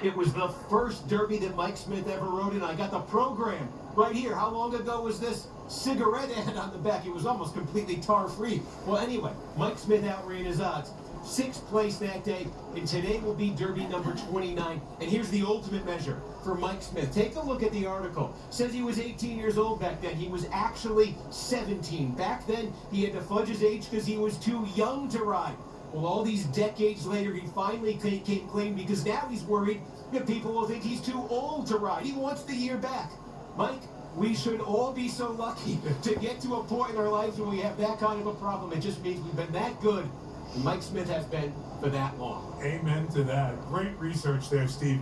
It was the first Derby that Mike Smith ever rode in. I got the program right here. How long ago was this? Cigarette ad on the back. It was almost completely tar-free. Well, anyway, Mike Smith outran his odds. 6th place that day, and today will be Derby number 29. And here's the ultimate measure for Mike Smith. Take a look at the article. It says he was 18 years old back then. He was actually 17. Back then, he had to fudge his age because he was too young to ride. Well, all these decades later, he finally came clean because now he's worried that people will think he's too old to ride. He wants the year back. Mike, we should all be so lucky to get to a point in our lives when we have that kind of a problem. It just means we've been that good. And Mike Smith has been for that long. Amen to that. Great research there, Steve.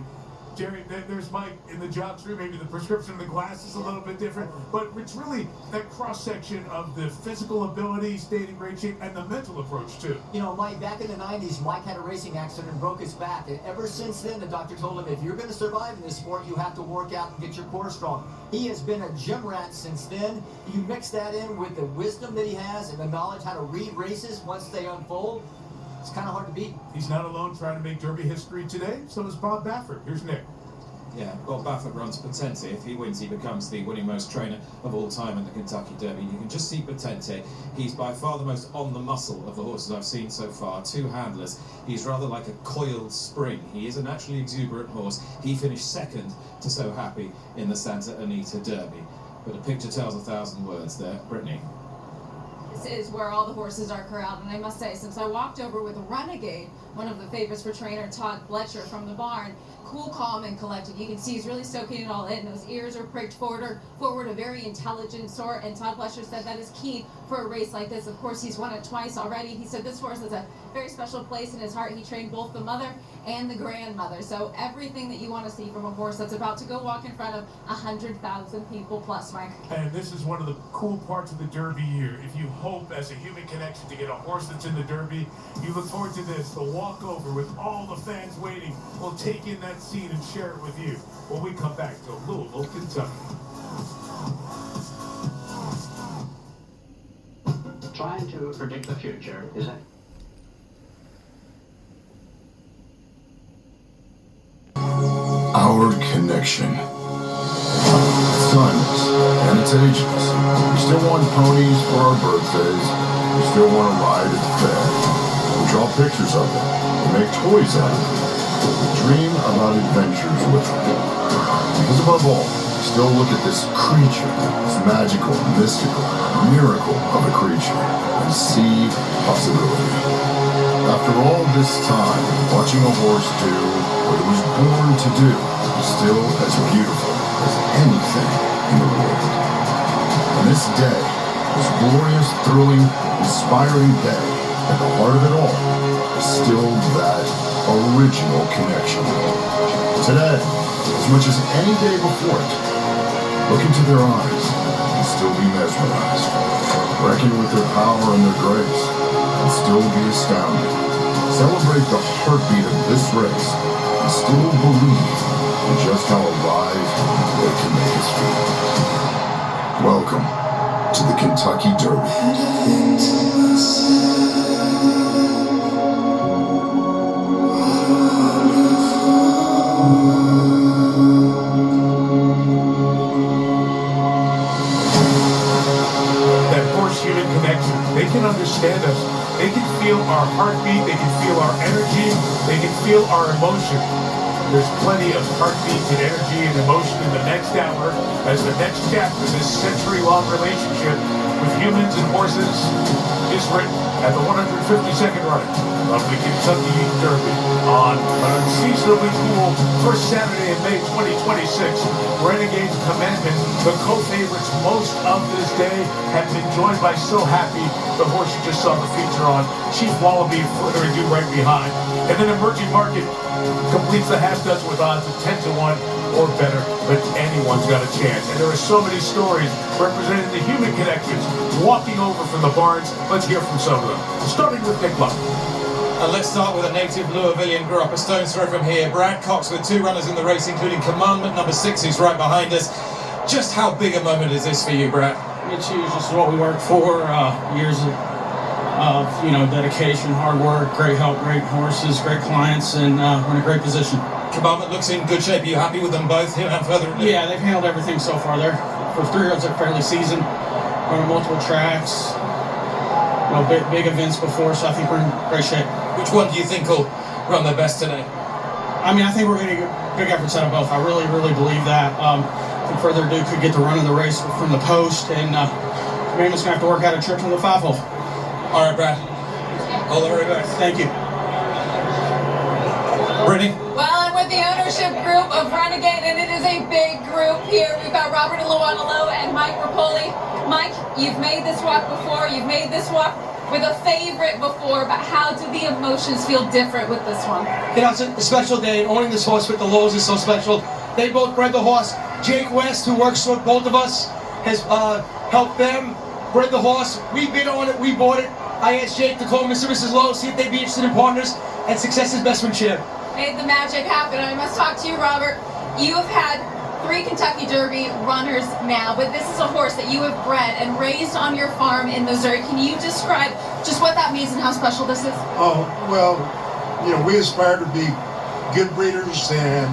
Jerry, there's Mike in the job street. Maybe the prescription of the glass is a little bit different, but it's really that cross-section of the physical ability, staying in great shape, and the mental approach, too. You know, Mike, back in the 90s, Mike had a racing accident and broke his back. And ever since then, the doctor told him, if you're going to survive in this sport, you have to work out and get your core strong. He has been a gym rat since then. You mix that in with the wisdom that he has and the knowledge how to read races once they unfold. It's kind of hard to beat. He's not alone trying to make Derby history today. So is Bob Baffert. Here's Nick. Yeah, well, Baffert runs Potente. If he wins, he becomes the winningmost trainer of all time in the Kentucky Derby. You can just see Potente. He's by far the most on the muscle of the horses I've seen so far. 2 handlers. He's rather like a coiled spring. He is a naturally exuberant horse. He finished 2nd to So Happy in the Santa Anita Derby. But a picture tells 1,000 words there. Brittany. This is where all the horses are corralled, and I must say, since I walked over with Renegade, one of the favorites for trainer Todd Fletcher from the barn, cool, calm, and collected. You can see he's really soaking it all in. Those ears are pricked forward, a very intelligent sort, and Todd Fletcher said that is key for a race like this. Of course, he's won it twice already. He said this horse has a very special place in his heart. He trained both the mother and the grandmother. So everything that you want to see from a horse that's about to go walk in front of 100,000 people plus, Mike. And this is one of the cool parts of the Derby year. If you hope as a human connection to get a horse that's in the Derby, you look forward to this, the walkover with all the fans waiting. We'll take in that scene and share it with you when we come back to Louisville, Kentucky. Trying to predict the future is a Our connection. It's timeless, and it's ageless. We still want ponies for our birthdays. We still want to ride at the fair. We draw pictures of them. We make toys out of them. We dream about adventures with them. Because above all, we still look at this creature, this magical, mystical miracle of a creature, and see possibility. After all this time, watching a horse do what it was born to do is still as beautiful as anything in the world. And this day, this glorious, thrilling, inspiring day, at the heart of it all, is still that original connection. Today, as much as any day before it, look into their eyes and still be mesmerized. Reckon with their power and their grace and still be astounded. Celebrate the heartbeat of this race and still believe in just how alive they can make us feel. Welcome to the Kentucky Derby. That horse-human connection, they can understand us. They can feel our heartbeat, they can feel our energy, they can feel our emotion. There's plenty of heartbeat and energy and emotion in the next hour as the next chapter of this century-long relationship with humans and horses is written at the 152nd running of the Kentucky Derby on an unseasonably cool first Saturday in May 2026. Renegade Commandment, the co-favorites most of this day, have been joined by So Happy, the horse you just saw the feature on, Chief Wallaby further ado right behind. And then Emerging Market completes the half dozen with odds of 10 to 1 or better, but anyone's got a chance. And there are so many stories representing the human connections walking over from the barns. Let's hear from some of them, starting with Nick Love. And let's start with a native Louisvillian, grew up a stone's throw from here. Brad Cox with 2 runners in the race, including Commandment number 6, who's right behind us. Just how big a moment is this for you, Brad? It's huge. This is what we work for. Years of dedication, hard work, great help, great horses, great clients, and we're in a great position. Commandment looks in good shape. Are you happy with them both, him and further? Yeah, they've handled everything so far. For 3-year-olds, they're fairly seasoned, running multiple tracks, big events before, so I think we're in great shape. Which one do you think will run the best today? I mean, I think we're going to get big efforts out of both. I really, really believe that. And further ado, could get the run of the race from the post, and Commandment's going to have to work out a trip from the 5-hole. All right, Brad. All the very best. Thank you. Brittany? Well, I'm with the ownership group of Renegade, and it is a big group here. We've got Robert Iluanalo and Mike Rapoli. Mike, you've made this walk before. You've made this walk with a favorite before, but how do the emotions feel different with this one? It's a special day, and owning this horse with the Lowes is so special. They both bred the horse. Jake West, who works with both of us, has helped them bred the horse. We bid on it, we bought it. I asked Jake to call Mr. and Mrs. Lowe, see if they'd be interested in partners, and success is bestmanship. Made the magic happen. I must talk to you, Robert. You have had 3 Kentucky Derby runners now, but this is a horse that you have bred and raised on your farm in Missouri. Can you describe just what that means and how special this is? Oh, well, we aspire to be good breeders and,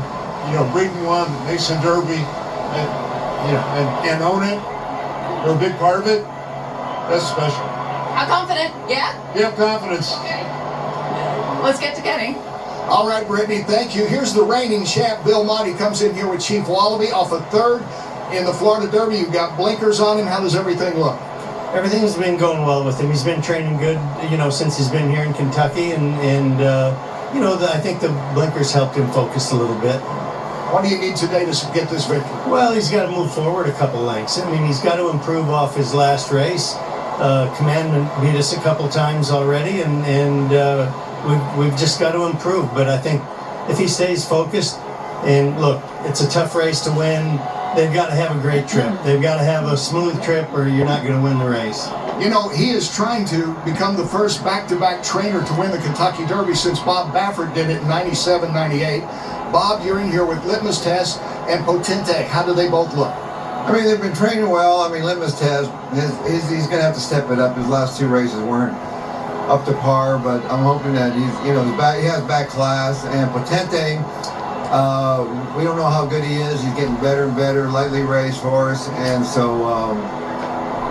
breeding one that makes a Derby and own it. We're a big part of it. That's special. How confident? Yeah? You have confidence. Okay. Let's get to Kenny. All right, Brittany, thank you. Here's the reigning champ, Bill Mott. He comes in here with Chief Wallaby off of 3rd in the Florida Derby. You've got blinkers on him. How does everything look? Everything's been going well with him. He's been training good, since he's been here in Kentucky, and I think the blinkers helped him focus a little bit. What do you need today to get this victory? Well, he's got to move forward a couple lengths. I mean, he's got to improve off his last race. Commandment beat us a couple times already, and we've just got to improve. But I think if he stays focused, and look, it's a tough race to win. They've got to have a great trip. They've got to have a smooth trip, or you're not going to win the race. He is trying to become the first back-to-back trainer to win the Kentucky Derby since Bob Baffert did it in 97, 98. Bob, you're in here with Litmus Test and Potente. How do they both look? I mean, they've been training well. I mean, Litmus Test, he's going to have to step it up. His last 2 races weren't up to par, but I'm hoping that he has back class. And Potente, we don't know how good he is. He's getting better and better, lightly raced horse, and so.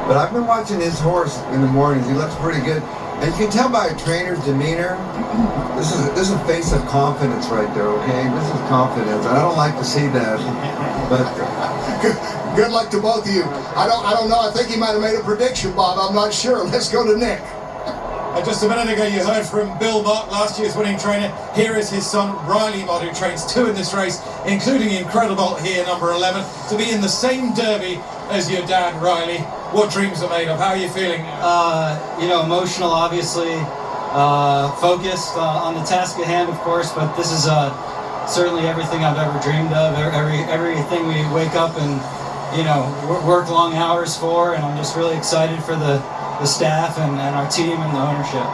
But I've been watching his horse in the mornings. He looks pretty good, and you can tell by a trainer's demeanor. This is a face of confidence right there. Okay, this is confidence. I don't like to see that, but. Good luck to both of you. I don't know. I think he might have made a prediction, Bob. I'm not sure. Let's go to Nick. Just a minute ago, you heard from Bill Mott, last year's winning trainer. Here is his son, Riley Mott, who trains 2 in this race, including incredible here, number 11, to be in the same Derby as your dad, Riley. What dreams are made of? How are you feeling? Emotional, obviously. Focused on the task at hand, of course, but this is certainly everything I've ever dreamed of. Everything we wake up and work long hours for, and I'm just really excited for the staff and our team and the ownership.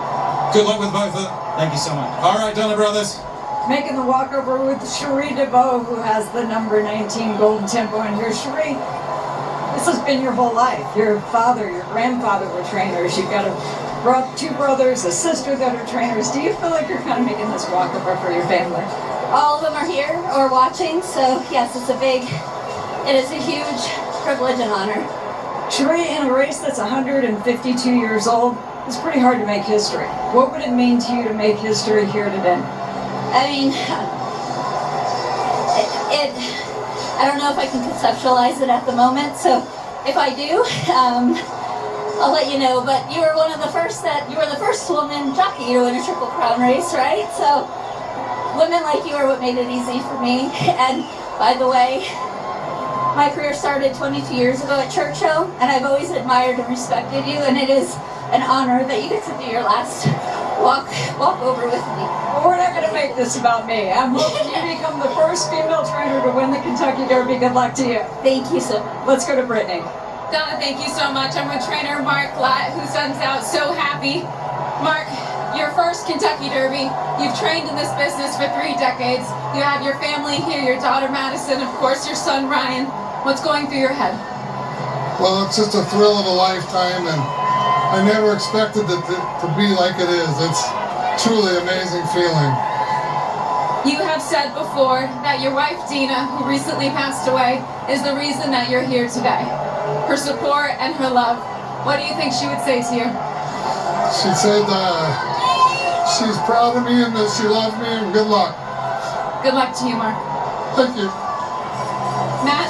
Good luck with both of them. Thank you so much. All right, Donna Brothers. Making the walkover with Cherie DeVoe, who has the number 19 Golden Tempo in here. Cherie, this has been your whole life. Your father, your grandfather were trainers. You've got 2 brothers, a sister that are trainers. Do you feel like you're kind of making this walkover for your family? All of them are here or watching, so yes, it is a huge privilege and honor. Cherie, in a race that's 152 years old, it's pretty hard to make history. What would it mean to you to make history here today? I mean, I don't know if I can conceptualize it at the moment, so if I do, I'll let you know. But you were you were the first woman jockey to win a Triple Crown race, right? So women like you are what made it easy for me. And by the way, my career started 22 years ago at Churchill, and I've always admired and respected you, and it is an honor that you get to do your last walk over with me. Well, we're not going to make this about me. I'm hoping you become the first female trainer to win the Kentucky Derby. Good luck to you. Thank you so much. Let's go to Brittany. Donna, thank you so much. I'm with trainer Mark Latt, who sends out so happy. Mark, your first Kentucky Derby. You've trained in this business for 3 decades. You have your family here, your daughter Madison, of course your son Ryan. What's going through your head? Well, it's just a thrill of a lifetime, and I never expected it to be like it is. It's truly an amazing feeling. You have said before that your wife Dina, who recently passed away, is the reason that you're here today. Her support and her love. What do you think she would say to you? She said she's proud of me and that she loves me and good luck. Good luck to you, Mark. Thank you. Matt?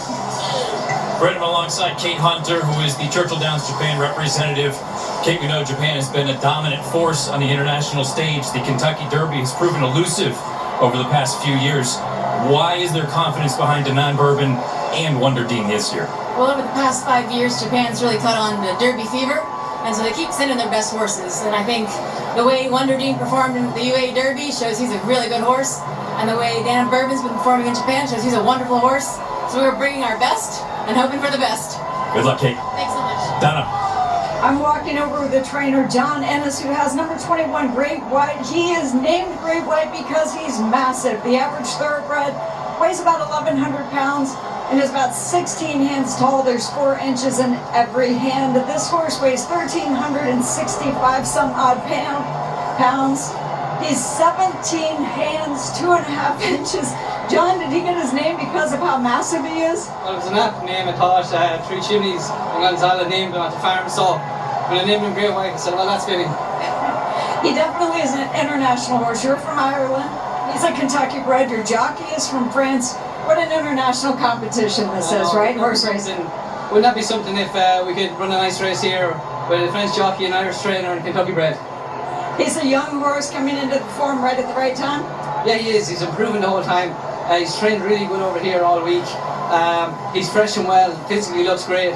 Right, I'm alongside Kate Hunter, who is the Churchill Downs Japan representative. Kate, we know Japan has been a dominant force on the international stage. The Kentucky Derby has proven elusive over the past few years. Why is there confidence behind Danon Bourbon and Wonder Dean this year? Well, over the past 5 years, Japan's really caught on to Derby fever, and so they keep sending their best horses. And I think the way Wonder Dean performed in the UA Derby shows he's a really good horse, and the way Danon Bourbon's been performing in Japan shows he's a wonderful horse. So we're bringing our best and hoping for the best. Good luck, Kate. Thanks so much. Donna. I'm walking over with the trainer, John Ennis, who has number 21, Great White. He is named Great White because he's massive. The average thoroughbred weighs about 1,100 pounds and is about 16 hands tall. There's 4 inches in every hand. This horse weighs 1,365 some odd pounds. He's 17 hands, 2.5 inches. John, did he get his name because of how massive he is? Well, it was an apt name. I thought Three Chimneys and Gonzalo named him at the farm, so when I named him Great White, I said, well, that's fitting. He definitely is an international horse. You're from Ireland. He's a Kentucky bred. Your jockey is from France. What an international competition this is, right? Horse racing. Wouldn't that be something if we could run a nice race here with a French jockey, an Irish trainer, and Kentucky bred? He's a young horse coming into the form right at the right time. Yeah, he is. He's improving the whole time. He's trained really good over here all week. He's fresh and well. Physically looks great.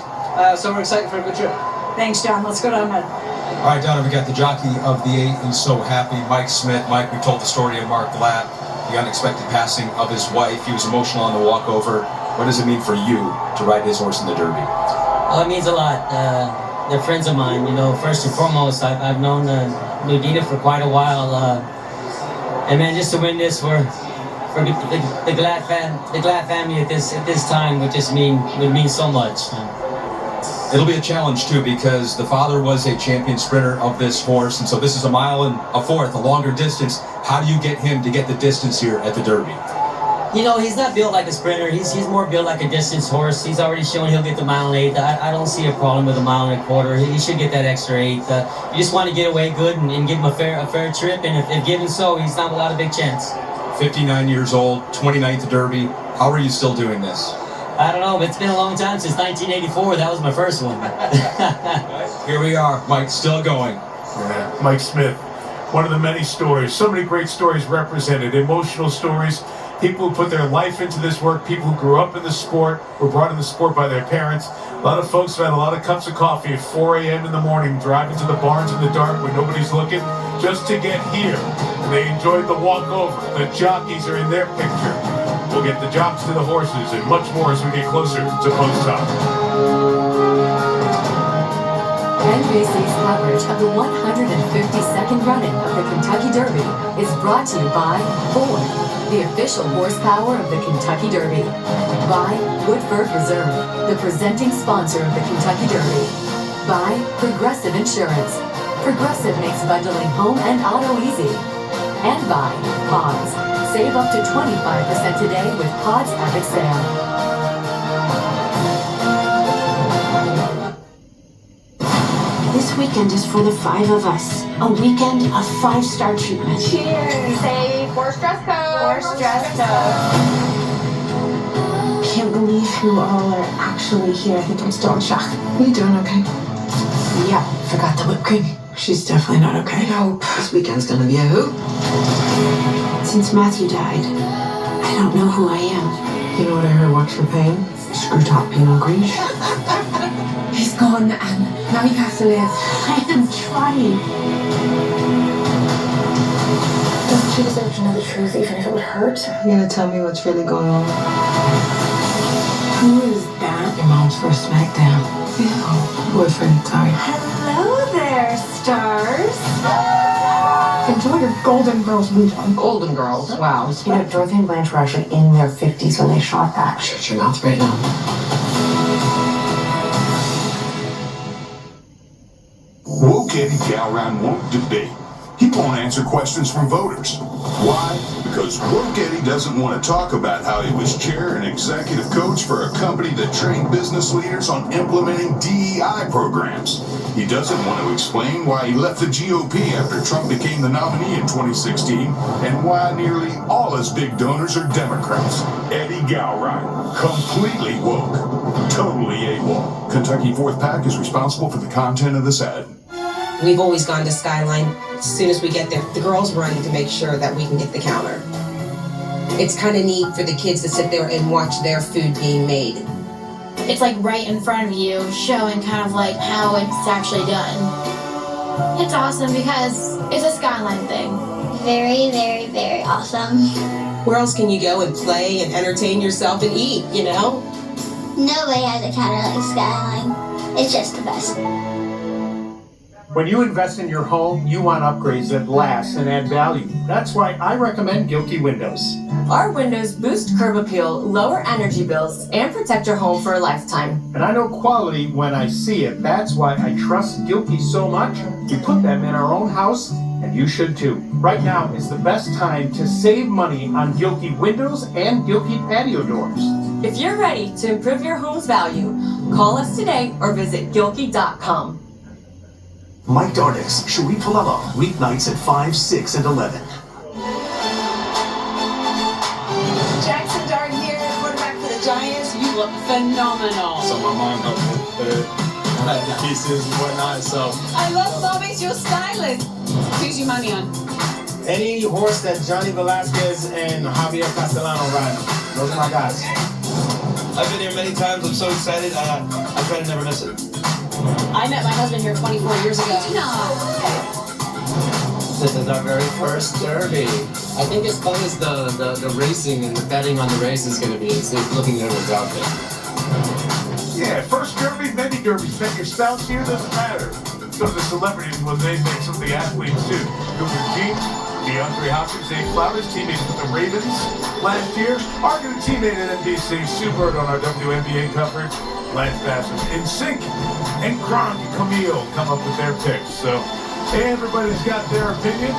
So we're excited for a good trip. Thanks, John. Let's go down there. All right, Donna, we got the jockey of the 8. He's so happy. Mike Smith. Mike, we told the story of Mark Glatt, the unexpected passing of his wife. He was emotional on the walkover. What does it mean for you to ride his horse in the Derby? Well, it means a lot. They're friends of mine. You know, first and foremost, I've known Dina for quite a while. And man, just to win this for the Glatt family at this time would mean so much. It'll be a challenge too, because the father was a champion sprinter of this horse, and so this is 1 1/4 miles, a longer distance. How do you get him to get the distance here at the Derby? You know, he's not built like a sprinter. He's more built like a distance horse. He's already shown he'll get the 1.8 miles. I don't see a problem with 1.25 miles. He should get that extra 8. You just want to get away good and give him a fair trip, and if given so, he's not without a big chance. 59 years old, 29th Derby. How are you still doing this? I don't know, but it's been a long time since 1984. That was my first one. Here we are, Mike, still going. Yeah, Mike Smith, one of the many stories, so many great stories represented, emotional stories, people who put their life into this work, people who grew up in the sport, were brought in the sport by their parents. A lot of folks have had a lot of cups of coffee at 4 a.m. in the morning, driving to the barns in the dark when nobody's looking, just to get here. And they enjoyed the walkover. The jockeys are in their picture. We'll get the jocks to the horses and much more as we get closer to post time. NBC's coverage of the 152nd running of the Kentucky Derby is brought to you by Ford, the official horsepower of the Kentucky Derby. By Woodford Reserve, the presenting sponsor of the Kentucky Derby. By Progressive Insurance. Progressive makes bundling home and auto easy. And by Pods. Save up to 25% today with Pods Epic Sale. This weekend is for the 5 of us. A weekend of 5-star treatment. Cheers. Say horse dress code. Horse dress code. Can't believe you all are actually here. I think I'm still in shock. You doing okay? Yeah, forgot the whipped cream. She's definitely not okay. Nope. This weekend's gonna be a hoot. Since Matthew died, I don't know who I am. You know what I heard works for pain? Screw top Pinot Gris. He's gone, and now you have to live. I am trying. Doesn't she deserve to know the truth, even if it would hurt? You gonna tell me what's really going on? Who is that? Your mom's first smackdown. Oh, boyfriend, sorry. Hello there, stars. Enjoy your Golden Girls weekend. Golden Girls? Wow. You know, Dorothy and Blanche were actually in their 50s when they shot that. Shut your mouth right now. Woke Eddie Calran won't debate. He won't answer questions from voters. Why? because Woke Eddie doesn't want to talk about how he was chair and executive coach for a company that trained business leaders on implementing DEI programs. He doesn't want to explain why he left the GOP after Trump became the nominee in 2016 and why nearly all his big donors are Democrats. Eddie Gowright, completely woke, totally AWOL. Kentucky Fourth Pack is responsible for the content of this ad. We've always gone to Skyline. As soon as we get there, the girls run to make sure that we can get the counter. It's kind of neat for the kids to sit there and watch their food being made. It's like right in front of you, showing kind of like how it's actually done. It's awesome because it's a Skyline thing. Very, very, very awesome. Where else can you go and play and entertain yourself and eat, you know? Nobody has a counter like Skyline. It's just the best. When you invest in your home, you want upgrades that last and add value. That's why I recommend Gilkey Windows. Our windows boost curb appeal, lower energy bills, and protect your home for a lifetime. And I know quality when I see it. That's why I trust Gilkey so much. We put them in our own house, and you should too. Right now is the best time to save money on Gilkey windows and Gilkey patio doors. If you're ready to improve your home's value, call us today or visit Gilkey.com. Mike Darnick's Cherie Palella, weeknights at 5, 6, and 11. Jackson Dart here, quarterback for the Giants. You look phenomenal. So my mom helped me put the pieces and whatnot, so. I love Mommy's your stylist. Who's your money on? Any horse that Johnny Velasquez and Javier Castellano ride. Those are my guys. I've been here many times. I'm so excited. I try to never miss it. I met my husband here 24 years ago. This is our very first derby. I think as fun as the racing and the betting on the race is going to be, is looking at what's out there. Yeah, first derby, many derbies. Met your spouse here, doesn't matter. Go to the celebrities when they make some of the athletes too. Cooper Jean, DeAndre Hopkins, Zay Flowers, teammates with the Ravens last year. Our new teammate at NBC, Sue Bird on our WNBA coverage. Lance Bassett, NSYNC, and Gronk and Camille come up with their picks. So everybody's got their opinion.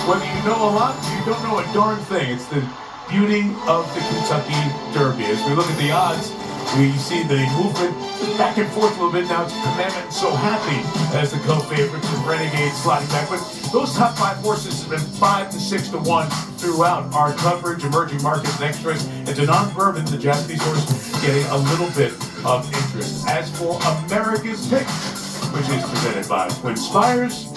Whether you know a lot or you don't know a darn thing, it's the beauty of the Kentucky Derby. As we look at the odds, we see the movement back and forth a little bit. Now it's Commandment and So Happy as the co-favorites and Renegade sliding back. But those top 5 horses have been 5 to 6 to 1 throughout our coverage, emerging markets and extras. And Denon Bourbon, the Japanese horse, getting a little bit of interest. As for America's Pick, which is presented by Twin Spires,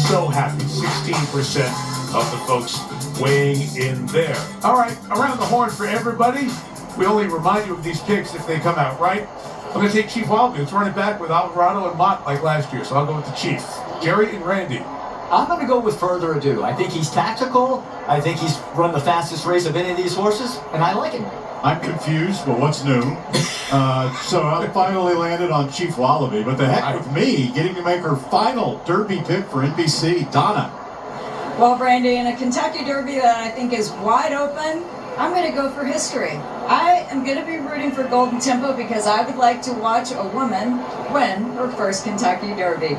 So Happy, 16% of the folks weighing in there. All right, around the horn for everybody. We only remind you of these picks if they come out right. I'm going to take Chief Wildman. It's running back with Alvarado and Mott like last year, so I'll go with the Chief. Jerry and Randy. I'm going to go with Further Ado. I think he's tactical. I think he's run the fastest race of any of these horses, and I like him. I'm confused, but what's new? So I finally landed on Chief Wallaby, but the heck with me, getting to make her final Derby pick for NBC, Donna. Well, Brandy, in a Kentucky Derby that I think is wide open, I'm going to go for history. I am going to be rooting for Golden Tempo because I would like to watch a woman win her first Kentucky Derby.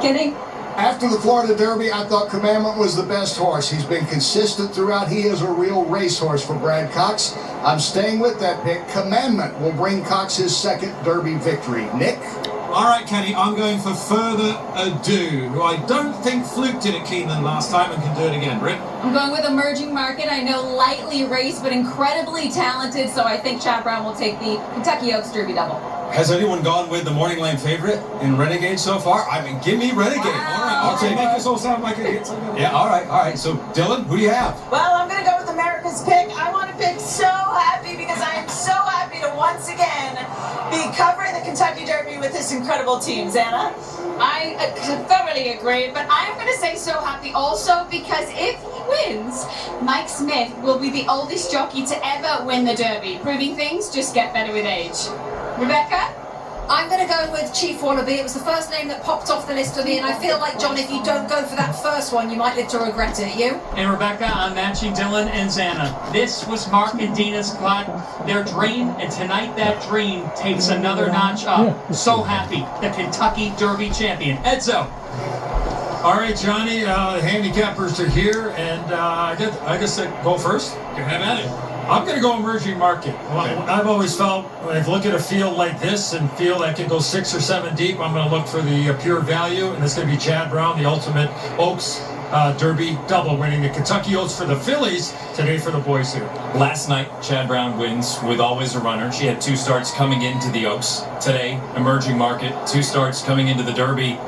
Kenny? After the Florida Derby, I thought Commandment was the best horse. He's been consistent throughout. He is a real racehorse for Brad Cox. I'm staying with that pick. Commandment will bring Cox his second Derby victory. Nick? All right, Kenny, I'm going for Further Ado, who I don't think fluked it at Keeneland last time and can do it again. Britt? I'm going with Emerging Market. I know lightly raced, but incredibly talented, so I think Chad Brown will take the Kentucky Oaks Derby double. Has anyone gone with the Morning Lane favorite in Renegade so far? I mean, give me Renegade. Wow. All right, I'll take Make us all sound like idiots. Yeah, all right. So, Dylan, who do you have? Well, I'm going to go with America's Pick. I want to pick So Happy because I am so happy to once again be covering the Kentucky Derby with this incredible team. Xana? I thoroughly agree, but I'm going to say So Happy also because if he wins, Mike Smith will be the oldest jockey to ever win the Derby, proving things just get better with age. Rebecca? I'm going to go with Chief Wallaby. It was the first name that popped off the list for me, and I feel like, John, if you don't go for that first one, you might live to regret it. You? And Rebecca, I'm matching Dylan and Xana. This was Mark and Dina's clock, their dream, and tonight that dream takes another notch up. So Happy, the Kentucky Derby champion. Edzo. All right, Johnny, the handicappers are here, and I guess I go first. You have at it. I'm going to go emerging market. Well, I've always felt, when I look at a field like this and feel that can go 6 or 7 deep, I'm going to look for the pure value, and it's going to be Chad Brown, the ultimate Oaks Derby double, winning the Kentucky Oaks for the fillies today for the boys here. Last night, Chad Brown wins with Always a Runner. She had 2 starts coming into the Oaks. Today, emerging market, 2 starts coming into the Derby.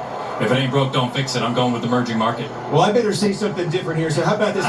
If it ain't broke, don't fix it. I'm going with emerging market. Well, I better say something different here. So how about this?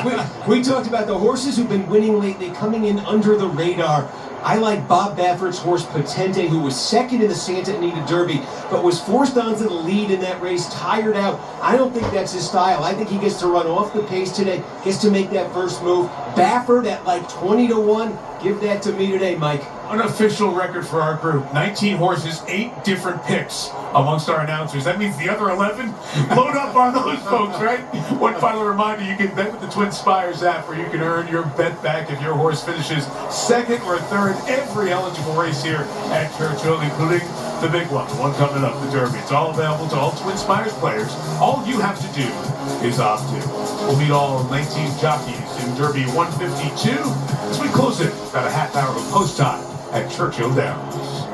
We talked about the horses who've been winning lately, coming in under the radar. I like Bob Baffert's horse Potente, who was second in the Santa Anita Derby, but was forced onto the lead in that race, tired out. I don't think that's his style. I think he gets to run off the pace today, gets to make that first move. Baffert at like 20-1. Give that to me today, Mike. Unofficial record for our group. 19 horses, 8 different picks amongst our announcers. That means the other 11 load up on those folks, right? One final reminder, you can bet with the Twin Spires app where you can earn your bet back if your horse finishes second or third every eligible race here at Churchill, including the big one coming up, the Derby. It's all available to all Twin Spires players. All you have to do is opt in. We'll meet all 19 jockeys in Derby 152 as we close it about a half hour of post time at Churchill Downs.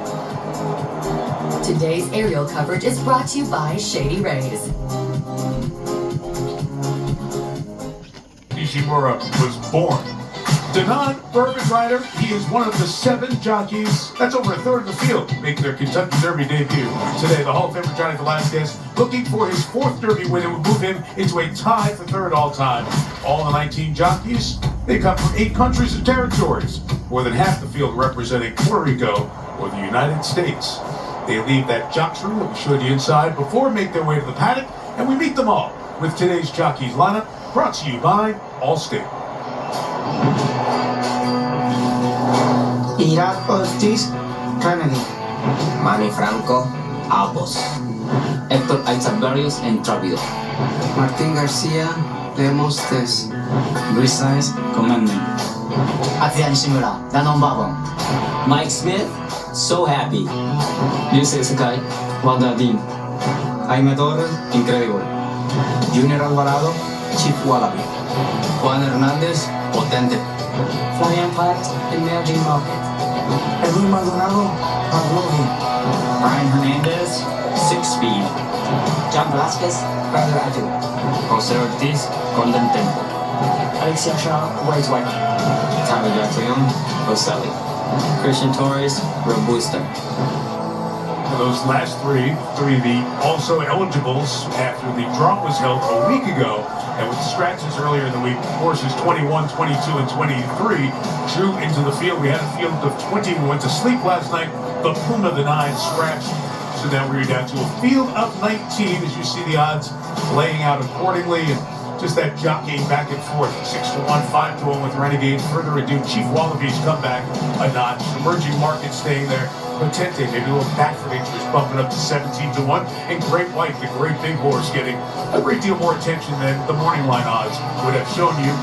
Today's aerial coverage is brought to you by Shady Rays. Ishimura was born. Denon Bourbon Rider, he is one of the 7 jockeys, that's over a third of the field, making their Kentucky Derby debut. Today, the Hall of Famer Johnny Velasquez looking for his 4th Derby win and would move him into a tie for 3rd all-time. All the 19 jockeys, they come from 8 countries and territories, more than half the field representing Puerto Rico or the United States. They leave that jocks room that we showed you inside before make their way to the paddock, and we meet them all with today's jockeys lineup, brought to you by Allstate. Irat Ortiz, Kennedy. Manny Franco, Albos. Héctor Aitzabarios, Intrápido. Martín García, Demostes. Luis Sainz, Commandment. Akira Nishimura, Danon Bourbon. Mike Smith, So Happy. Yusei Sakai, Wanderdin. Jaime Torres, Incredible. Junior Alvarado, Chief Wallaby. Juan Hernández, Potente. Flavian Platt, Emerging Market. Edwin Maldonado, Pavlovi. Brian Hernandez, 6 Speed. John Velasquez, Brother Adu. Jose Ortiz, Golden Tempo. Alexia Shaw, White. Tyler Jackson, Roselli. Christian Torres, Robusta. Those last three the also eligibles after the draw was held a week ago, and with scratches earlier in the week, horses 21, 22, and 23 drew into the field. We had a field of 20. We went to sleep last night. The Puma, the 9, scratched. So now we're down to a field of 19, as you see the odds laying out accordingly. And just that jockeying back and forth, 6-1, 5-1 with Renegade. Further ado, Chief Wallaby's come back a notch. Emerging Market staying there. Potente, maybe a little back for interest, bumping up to 17-1. And Great White, the great big horse, getting a great deal more attention than the morning line odds would have shown you.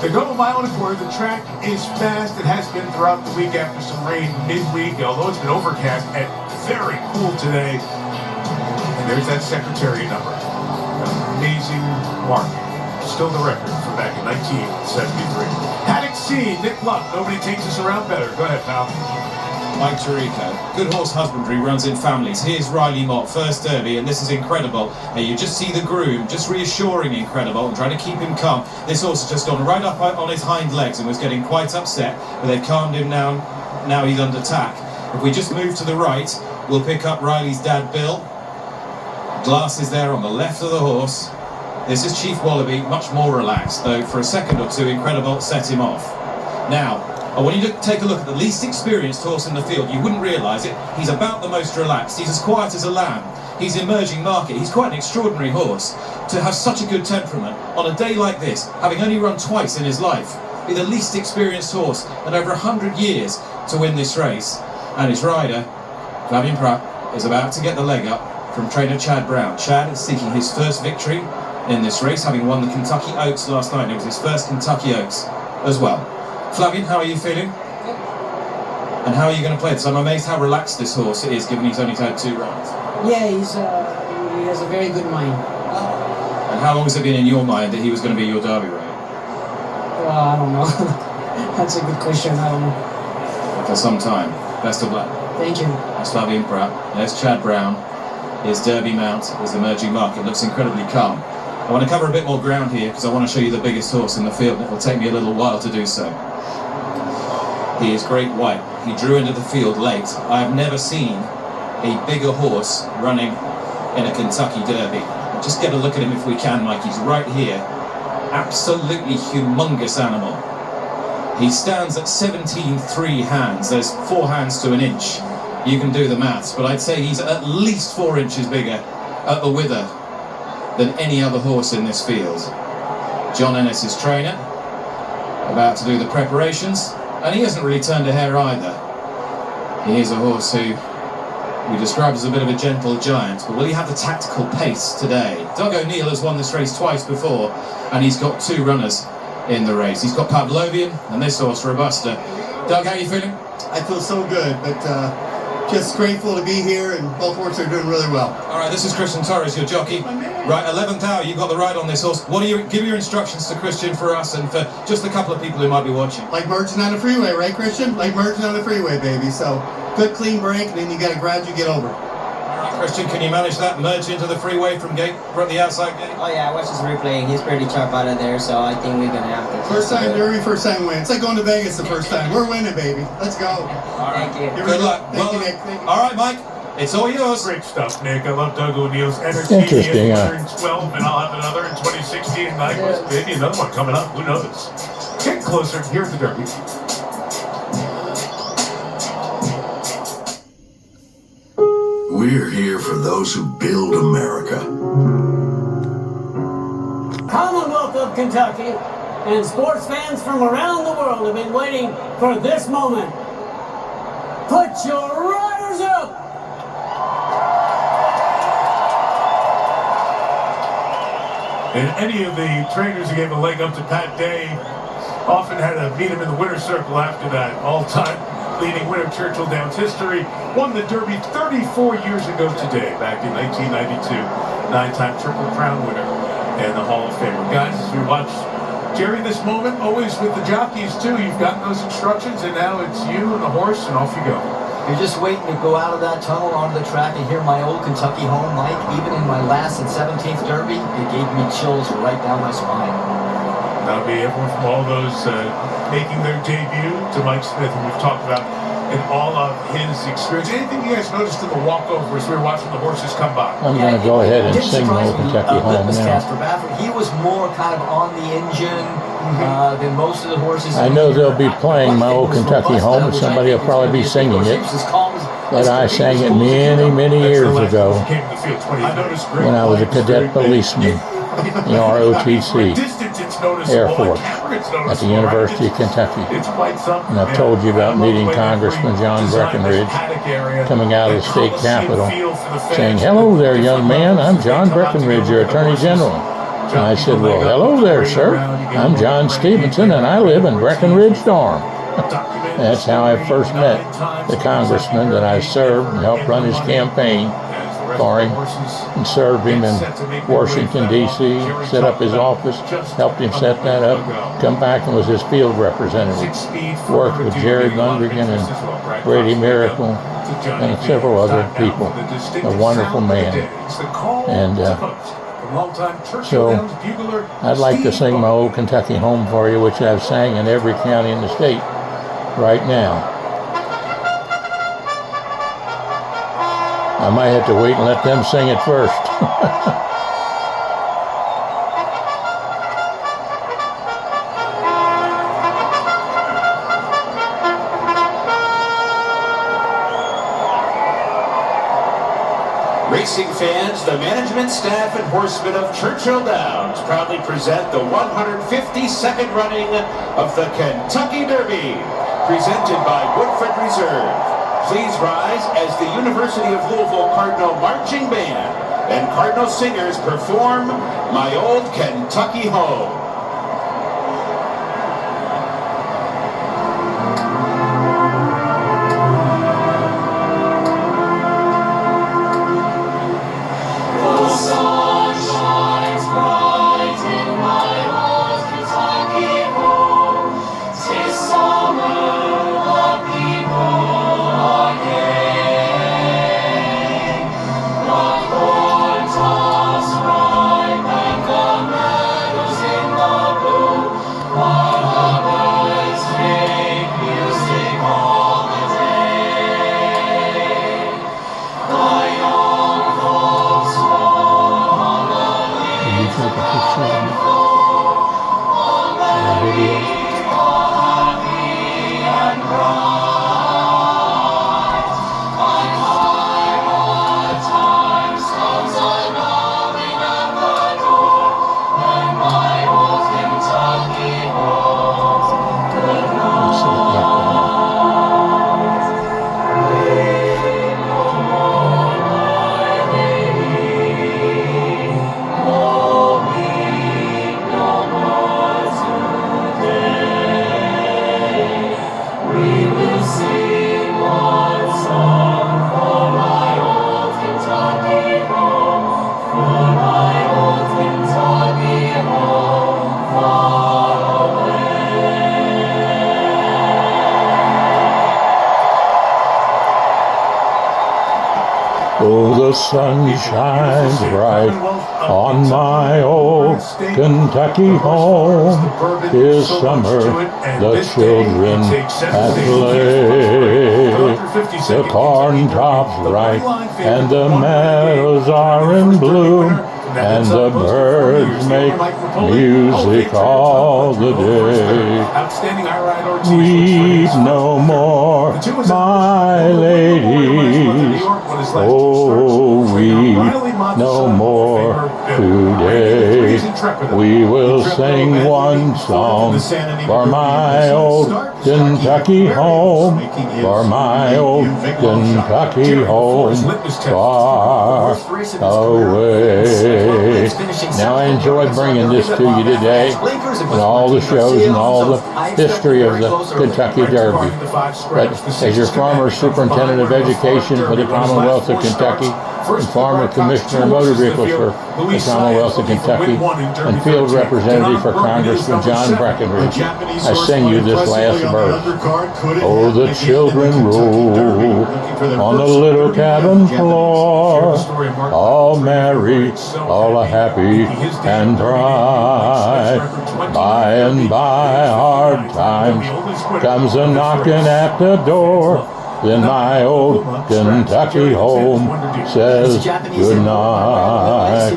They go a mile and a quarter. The track is fast. It has been throughout the week after some rain midweek, although it's been overcast and very cool today. And there's that Secretariat number. Amazing mark. Still the record from back in 1973. Paddock C, Nick Luck. Nobody takes us around better. Go ahead, pal. Mike Tirico. Good horse husbandry runs in families. Here's Riley Mott, first Derby, and this is incredible. And you just see the groom, just reassuring Incredible and trying to keep him calm. This horse has just gone right up on his hind legs and was getting quite upset, but they've calmed him down. Now he's under attack. If we just move to the right, we'll pick up Riley's dad, Bill. Glasses there on the left of the horse. This is Chief Wallaby, much more relaxed, though for a second or two, Incredible set him off. Now, I want you to take a look at the least experienced horse in the field. You wouldn't realise it. He's about the most relaxed. He's as quiet as a lamb. He's Emerging Market. He's quite an extraordinary horse to have such a good temperament on a day like this, having only run twice in his life, be the least experienced horse in over 100 years to win this race. And his rider, Flavian Pratt, is about to get the leg up from trainer Chad Brown. Chad is seeking his first victory in this race, having won the Kentucky Oaks last night. It was his first Kentucky Oaks as well. Flavian, how are you feeling? And how are you going to play this? I'm amazed how relaxed this horse is, given he's only had 2 runs. Yeah, he has a very good mind. How long has it been in your mind that he was going to be your Derby rider? I don't know. That's a good question. I don't know. For some time. Best of luck. Thank you. Slavian Pratt. There's Chad Brown. His Derby mount is Emerging Market. Looks incredibly calm. I want to cover a bit more ground here because I want to show you the biggest horse in the field. It will take me a little while to do so. He is Great White. He drew into the field late. I have never seen a bigger horse running in a Kentucky Derby. Just get a look at him if we can, Mike. He's right here. Absolutely humongous animal. He stands at 17.3 hands. There's 4 hands to an inch. You can do the maths, but I'd say he's at least 4 inches bigger at the wither than any other horse in this field. John Ennis, his trainer, about to do the preparations, and he hasn't really turned a hair either. He is a horse who we describe as a bit of a gentle giant, but will he have the tactical pace today? Doug O'Neill has won this race twice before, and he's got 2 runners in the race. He's got Pavlovian and this horse, Robusta. Doug, how are you feeling? I feel so good, but just grateful to be here, and both horses are doing really well. All right, this is Christian Torres, your jockey. Right, 11th hour, you got the ride on this horse. Give your instructions to Christian for us and for just a couple of people who might be watching. Like merging on the freeway, right, Christian? Like merging on the freeway, baby. So, good clean break, and then you got to gradually get over. All right, Christian, can you manage that merge into the freeway from the outside gate? Oh yeah, I watched his replay. He's pretty sharp out of there, so I think we're gonna have to. First time Derby, first time win. It's like going to Vegas the first time. We're winning, baby. Let's go. All right. Thank you. Good luck. Thank you, Nick. Thank you. All right, Mike. It's all yours. Great stuff, Nick. I love Doug O'Neill's energy. Interesting, He yeah. had 112, and I'll have another in 2016. And maybe another one coming up. Who knows? Getting closer here at the Derby. We're here for those who build America. Commonwealth of Kentucky and sports fans from around the world have been waiting for this moment. Put your riders up! And any of the trainers who gave a leg up to Pat Day often had to meet him in the winner's circle after that. All-time leading winner, Churchill Downs history, won the Derby 34 years ago today, back in 1992. 9-time Triple Crown winner and the Hall of Famer. Guys, as we watch Jerry this moment, always with the jockeys too. You've gotten those instructions, and now it's you and the horse, and off you go. You're just waiting to go out of that tunnel onto the track and hear my old Kentucky home, Mike. Even in my last and 17th Derby, it gave me chills right down my spine. That'll be everyone from all those making their debut to Mike Smith, who we've talked about in all of his experience. Anything you guys noticed in the walkover as we were watching the horses come by? I'm going to go ahead and sing my old Kentucky home now. For Baffert, he was more kind of on the engine than most of the horses. I know they'll be playing my old Kentucky home, and somebody will probably be singing it. But I sang it many, many years ago when I was a cadet policeman in ROTC, Air Force, at the University of Kentucky. And I've told you about meeting Congressman John Breckinridge coming out of the state capitol, saying, "Hello there, young man, I'm John Breckinridge, your Attorney General." And I said, "Well, hello there, sir. I'm John Stephenson, and I live in Breckinridge Dorm." That's how I first met the congressman that I served and helped run his campaign for him and served him in Washington, D.C., set up his office, helped him set that up, come back and was his field representative, worked with Jerry Lundgren and Brady Miracle and several other people. A wonderful man. And so I'd like to sing my old Kentucky home for you, which I've sang in every county in the state right now. I might have to wait and let them sing it first. Racing fans, the management staff and horsemen of Churchill Downs proudly present the 152nd running of the Kentucky Derby, presented by Woodford Reserve. Please rise as the University of Louisville Cardinal Marching Band and Cardinal Singers perform My Old Kentucky Home. The sun shines bright. Oh, the sun shines bright on my old Kentucky home. 'Tis summer, the children at play. The corn top's ripe, and the meadows are in bloom, and the birds make music all the day. Weep no more, my ladies. Oh, weep no more today. We will sing one song for my old Kentucky home, for my old Kentucky home, far away. Now I enjoy bringing this to you today, and all the shows and all the history of the Kentucky Derby. But as your former superintendent of education for the Commonwealth of Kentucky, and former commissioner of motor vehicles for the Commonwealth of Kentucky, and field representative for Congressman John Breckinridge, I sing you this last verse. Oh, the children roll on the little cabin floor, all merry, all happy and bright. By and by hard times comes a knocking at the door. Then my old Kentucky home says goodnight.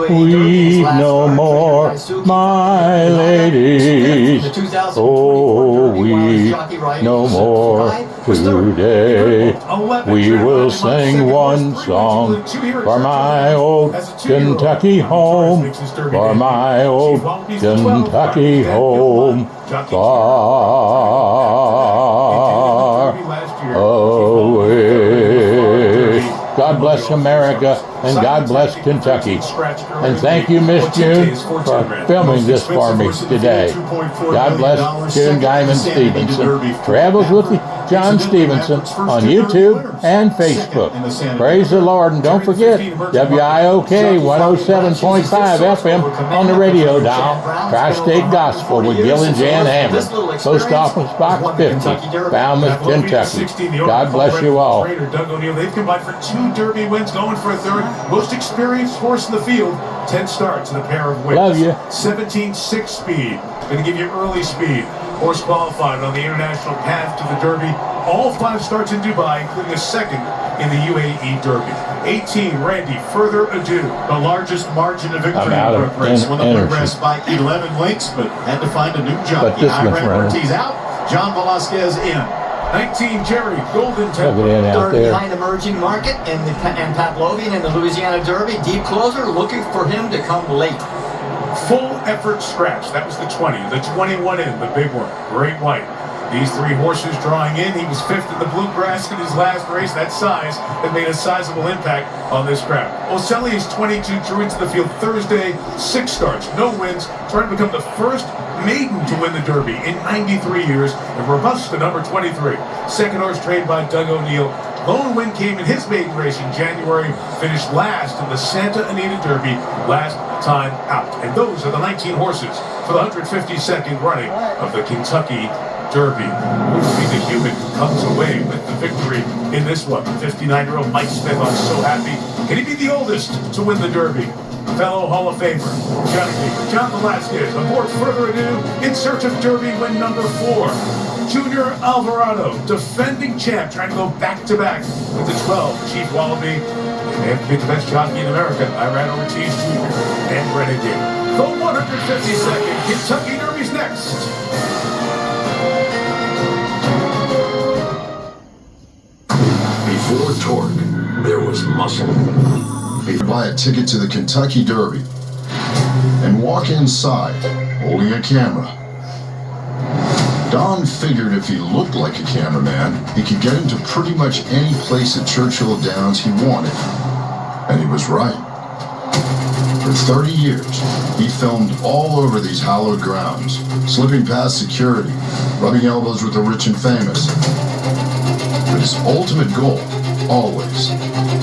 Weep no more, my ladies. Oh, weep no more today. We will sing one song for my old Kentucky home, for my old Kentucky home, far away. God bless America, and God bless Kentucky. And thank you, Miss June, for filming this for me today. God bless June Guyman Stephenson. Travels with John Stephenson on YouTube and Facebook. Praise the Lord, and don't forget WIOK 107.5 FM on the radio dial. Tri-State Gospel with Gil and Jan Hammond. Post Office Box 50, Falmouth, Kentucky. God bless you all. Doug O'Neill, they've combined for 2 Derby wins, going for a 3rd. Most experienced horse in the field. 10 starts and a pair of wins. Love you. 17.6 speed. Going to give you early speed. Horse qualified on the international path to the Derby. All 5 starts in Dubai, including a 2nd in the UAE Derby. 18, Randy, Further Ado. The largest margin of victory in the book race. Won the progress by 11 lengths, but had to find a new jockey. Iran Ortiz out. John Velasquez in. 19, Jerry, Golden Temple. Third behind Emerging Market and Pavlovian in the Louisiana Derby. Deep closer, looking for him to come late. Full effort scratch. That was the 20. The 21 in, the big one. Great White. These 3 horses drawing in. He was 5th in the Bluegrass in his last race. That size had made a sizable impact on this crowd. Ocelli is 22, drew into the field Thursday. 6 starts, no wins. Trying to become the first maiden to win the Derby in 93 years. And Robust, the number 23. 2nd horse trained by Doug O'Neill. Lone win came in his maiden race in January. Finished last in the Santa Anita Derby last time out. And those are the 19 horses for the 152nd running of the Kentucky Derby. Who will be the human who comes away with the victory in this one? 59-year-old Mike Smith, I'm so happy. Can he be the oldest to win the Derby? Fellow Hall of Famer, John Velasquez, aboard Further Ado, in search of Derby win number 4. Junior Alvarado, defending champ, trying to go back-to-back with the 12. Chief Wallaby, they have to be the best jockey in America. Iran Ortiz Jr. and Renegade. The 152nd Kentucky Derby's next. Before torque, there was muscle. Buy a ticket to the Kentucky Derby and walk inside holding a camera. Don figured if he looked like a cameraman, he could get into pretty much any place at Churchill Downs he wanted. And he was right. For 30 years, he filmed all over these hallowed grounds, slipping past security, rubbing elbows with the rich and famous. But his ultimate goal, always,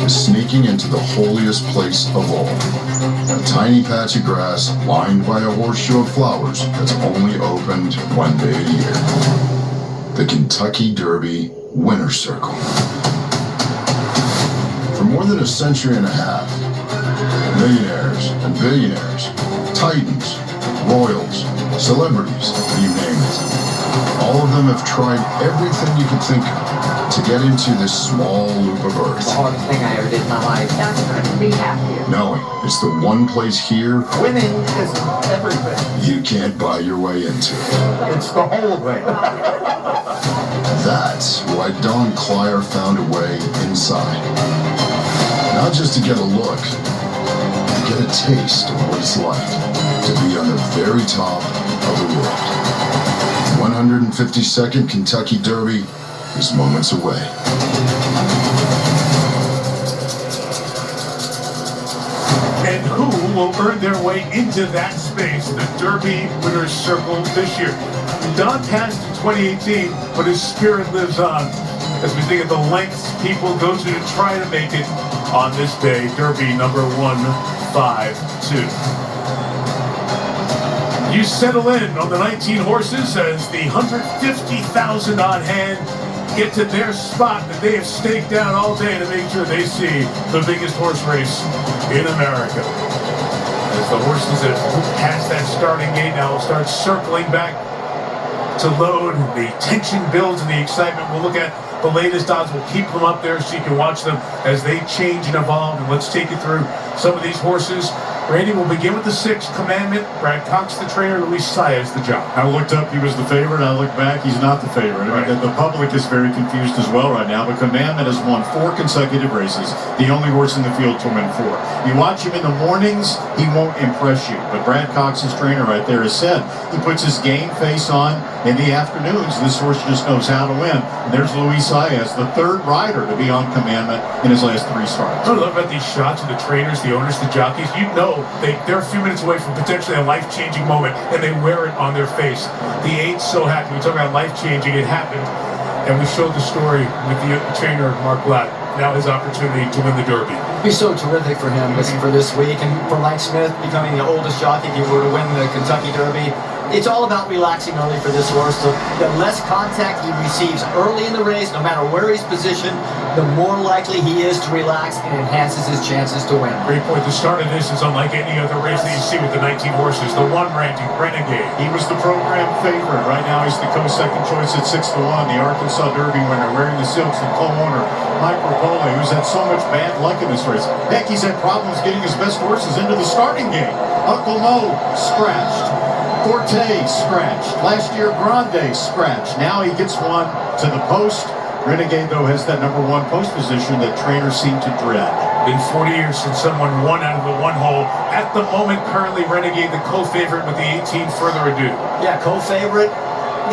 is sneaking into the holiest place of all. A tiny patch of grass lined by a horseshoe of flowers that's only opened 1 day a year. The Kentucky Derby Winner's Circle. For For more than a century and a half, millionaires and billionaires, titans, royals, celebrities, you name it. All of them have tried everything you could think of to get into this small loop of Earth. The hardest thing I ever did in my life. That's going to be happy. Knowing it's the one place here Winning is everything. you can't buy your way into. It's the whole way. That's why Don Clyer found a way inside. Not just to get a look, to get a taste of what it's like to be on the very top of the world. 152nd Kentucky Derby is moments away. And who will earn their way into that space, the Derby Winners Circle this year? Don passed in 2018, but his spirit lives on as we think of the lengths people go to try to make it on this day, Derby number 152. You settle in on the 19 horses as the 150,000 odd hand get to their spot that they have staked out all day to make sure they see the biggest horse race in America. As the horses that move past that starting gate now will start circling back to load, the tension builds and the excitement. We'll look at the latest odds. We'll keep them up there so you can watch them as they change and evolve. And let's take you through some of these horses. Randy, we'll begin with the 6th Commandment. Brad Cox, the trainer. Luis Saez, the jock. I looked up, he was the favorite. I looked back, he's not the favorite. Right. I mean, the public is very confused as well right now, but Commandment has won 4 consecutive races. The only horse in the field to win 4. You watch him in the mornings, he won't impress you. But Brad Cox's trainer right there has said he puts his game face on. In the afternoons, this horse just knows how to win. And there's Luis Saez, the 3rd rider to be on Commandment in his last 3 starts. I love about these shots of the trainers, the owners, the jockeys. You know they're a few minutes away from potentially a life-changing moment, and they wear it on their face. The 8's so happy. We talk about life-changing. It happened, and we showed the story with the trainer, Mark Blatt. Now his opportunity to win the Derby. It'd be so terrific for him for this week, and for Mike Smith becoming the oldest jockey if he were to win the Kentucky Derby. It's all about relaxing early for this horse. So the less contact he receives early in the race, no matter where he's positioned, the more likely he is to relax and enhances his chances to win. Great point. The start of this is unlike any other race that you see with the 19 horses. The 1 ranking, Renegade. He was the program favorite. Right now he's the co-second choice at 6-1. The Arkansas Derby winner, wearing the silks, and co-owner Mike Rapoli, who's had so much bad luck in this race. Heck, he's had problems getting his best horses into the starting gate. Uncle Mo scratched. Forte scratched. Last year, Grande scratched. Now he gets one to the post. Renegade, though, has that number 1 post position that trainers seem to dread. Been 40 years since someone won out of the 1 hole. At the moment, currently Renegade the co-favorite with the 18 further ado. Yeah, co-favorite.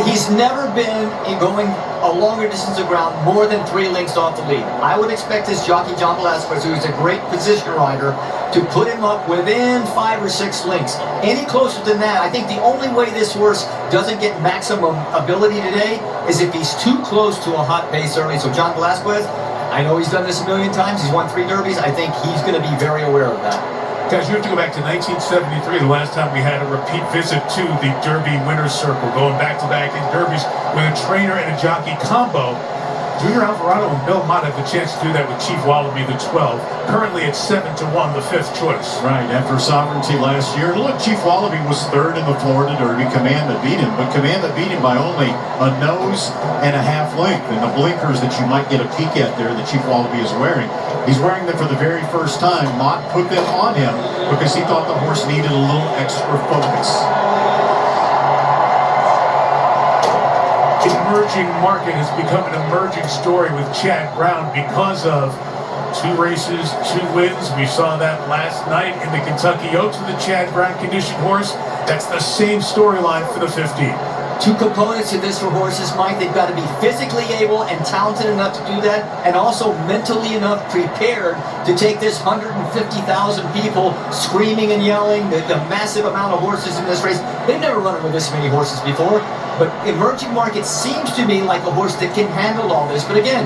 He's never been going a longer distance of ground more than 3 lengths off the lead. I would expect his jockey, John Velasquez, who's a great position rider, to put him up within 5 or 6 lengths. Any closer than that, I think the only way this horse doesn't get maximum ability today is if he's too close to a hot pace early. So John Velasquez, I know he's done this a million times. He's won 3 Derbies. I think he's going to be very aware of that. Guys, you have to go back to 1973, the last time we had a repeat visit to the Derby Winners Circle, going back-to-back in Derbies with a trainer and a jockey combo. Junior Alvarado and Bill Mott have the chance to do that with Chief Wallaby, the 12. Currently it's 7-1, the 5th choice. Right, after Sovereignty last year. Look, Chief Wallaby was 3rd in the Florida Derby. Commandment beat him, but Commandment beat him by only a nose and a half length. And the blinkers that you might get a peek at there that Chief Wallaby is wearing, he's wearing them for the very first time. Mott put them on him because he thought the horse needed a little extra focus. Emerging Market has become an emerging story with Chad Brown because of 2 races, 2 wins. We saw that last night in the Kentucky Oaks with the Chad Brown conditioned horse. That's the same storyline for the 15. 2 components to this for horses, Mike. They've got to be physically able and talented enough to do that, and also mentally enough prepared to take this 150,000 people screaming and yelling, the massive amount of horses in this race. They've never run it with this many horses before, but Emerging Market seems to me like a horse that can handle all this. But again,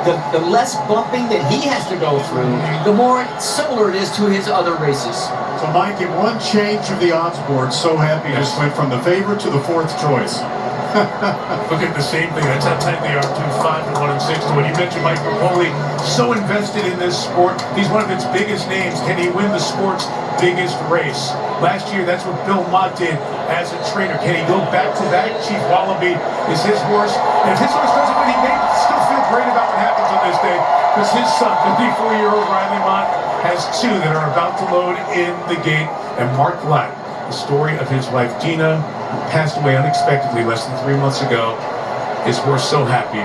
the less bumping that he has to go through, the more similar it is to his other races. So Mike, in one change of the odds board, so happy just went from the favorite to the 4th choice. Look at the same thing. That's how tight they are, 2-5 and 1 and 6 to 1. You mentioned Mike Rapoli, so invested in this sport. He's one of its biggest names. Can he win the sport's biggest race? Last year, that's what Bill Mott did as a trainer. Can he go back-to-back? Chief Wallaby is his horse. And if his horse doesn't win, he may still feel great about what happens on this day, because his son, 54-year-old Riley Mott, has two that are about to load in the gate. And Mark Black, the story of his wife Gina, who passed away unexpectedly less than 3 months ago. His horse, So Happy,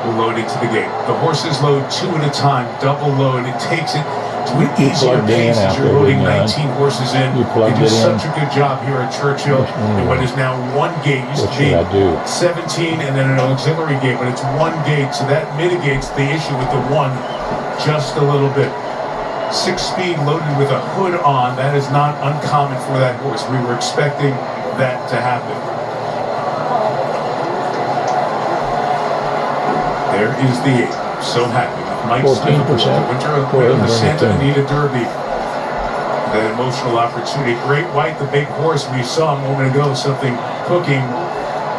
will load into the gate. The horses load two at a time, double load. It takes it to an easier pace as you're loading 19 horses in. They do such a good job here at Churchill in what is now one gate. Used to be 17 and then an auxiliary gate, but it's one gate, so that mitigates the issue with the one just a little bit. 6-speed loaded with a hood on, that is not uncommon for that horse. We were expecting that to happen. There is the 8. So Happy. Mike Stephenson, the winter of the Santa Anita Derby. The emotional opportunity. Great White, the big horse we saw a moment ago, something cooking,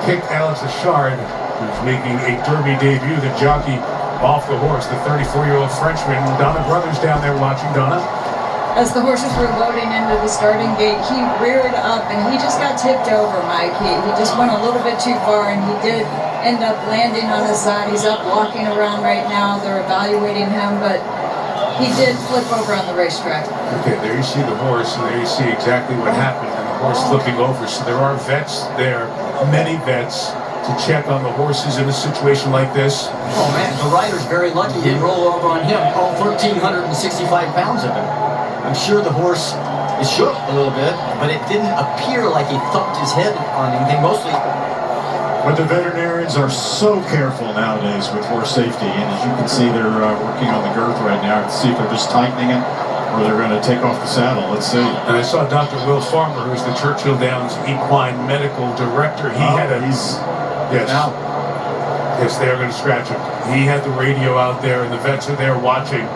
kicked Alex Achard, who's making a Derby debut. The jockey off the horse, the 34-year-old Frenchman. Donna Brothers down there watching. Donna? As the horses were loading into the starting gate, he reared up and he just got tipped over, Mike. He just went a little bit too far, and he did end up landing on his side. He's up walking around right now. They're evaluating him, but he did flip over on the racetrack. Okay, there you see the horse, and there you see exactly what happened, and the horse flipping over. So there are vets there, many vets, to check on the horses in a situation like this. Oh man, the rider's very lucky he didn't roll over on him. All 1,365 pounds of him. I'm sure the horse is shook a little bit, but it didn't appear like he thumped his head on anything. Mostly. But the veterinarians are so careful nowadays with horse safety, and as you can see, they're working on the girth right now to see if they're just tightening it or they're going to take off the saddle. Let's see. And I saw Dr. Will Farmer, who's the Churchill Downs Equine Medical Director. He had a... Yes. Yes, they are going to scratch him. He had the radio out there, and the vets are there watching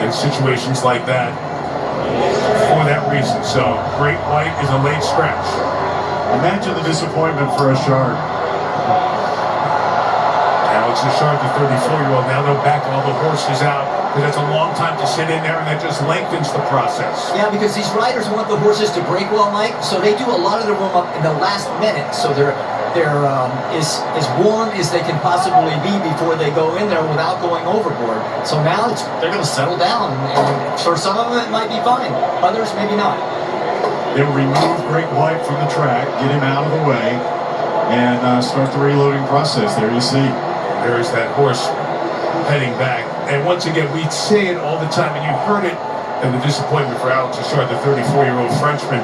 in situations like that for that reason. So, Great White is a late scratch. Imagine the disappointment for Achard. Alex Achard, the 34-year-old, now they'll back all the horses out, because that's a long time to sit in there, and that just lengthens the process. Yeah, because these riders want the horses to break well, Mike, so they do a lot of their warm-up in the last minute, so they're as warm as they can possibly be before they go in there without going overboard. So now they're going to settle down, and for some of them it might be fine, others maybe not. They'll remove Great White from the track, get him out of the way, and start the reloading process. There you see. There is that horse heading back. And once again, we say it all the time, and you heard it, and the disappointment for Alex Achard, the 34-year-old Frenchman,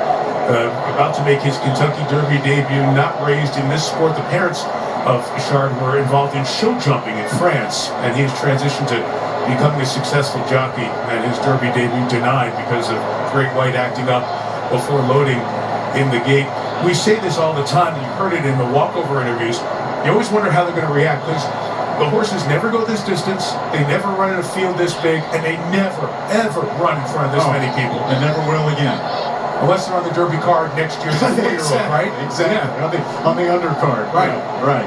about to make his Kentucky Derby debut, not raised in this sport. The parents of Achard were involved in show jumping in France, and he has transitioned to becoming a successful jockey, and his Derby debut denied because of Great White acting up before loading in the gate. We say this all the time, and you heard it in the walkover interviews. You always wonder how they're going to react, because the horses never go this distance, they never run in a field this big, and they never, ever run in front of this many people. And never will again. Unless they're on the Derby card next year as a 4-year-old, right? Exactly. Yeah. On the undercard. Right. Yeah, right.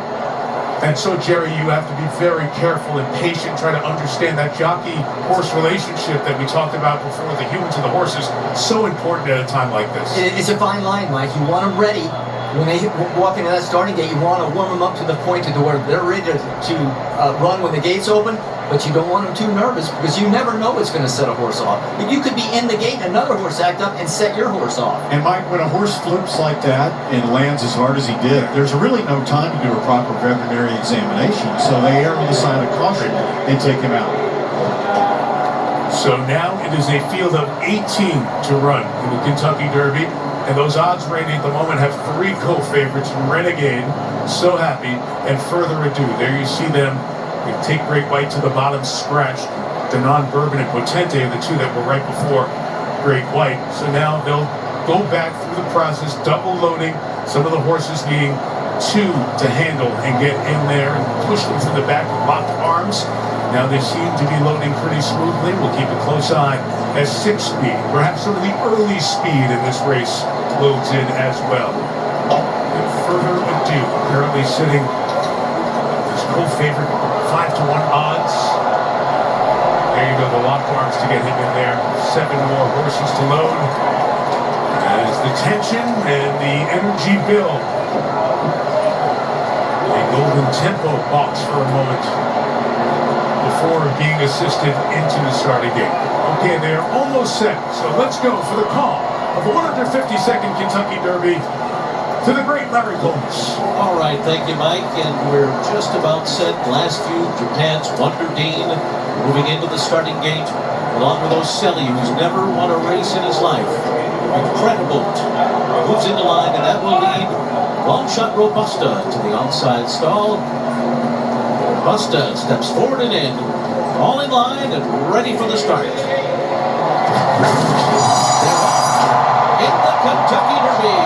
And so, Jerry, you have to be very careful and patient, try to understand that jockey-horse relationship that we talked about before, the humans and the horses, so important at a time like this. It's a fine line, Mike. You want them ready. When they walk into that starting gate, you want to warm them up to the point to where they're ready to run when the gates open, but you don't want them too nervous, because you never know what's going to set a horse off. You could be in the gate and another horse act up and set your horse off. And Mike, when a horse flips like that and lands as hard as he did, there's really no time to do a proper veterinary examination, so they err on the side of caution and take him out. So now it is a field of 18 to run in the Kentucky Derby. And those odds rating at the moment have 3 co-favorites, Renegade, So Happy, and Further Ado. There you see them. They take Great White to the bottom, scratched. Denon Bourbon and Potente are the 2 that were right before Great White. So now they'll go back through the process, double loading, some of the horses needing 2 to handle and get in there and push them from the back with locked arms. Now they seem to be loading pretty smoothly. We'll keep a close eye as 6-speed, perhaps some of the early speed in this race loads in as well. And further ado, currently sitting this co-favorite 5-to-1 odds. There you go, the lock arms to get him in there. 7 more horses to load. As the tension and the energy build. A golden tempo box for a moment before being assisted into the starting gate. Okay, they're almost set, so let's go for the call of the 152nd Kentucky Derby to the great Larry Combs. All right, thank you, Mike, and we're just about set. Last few, Japan's Wonder Dean moving into the starting gate, along with Ocelli, who's never won a race in his life. Incredible moves into line, and that will lead Long Shot Robusta to the outside stall. Robusta steps forward and in, all in line and ready for the start. In the Kentucky Derby,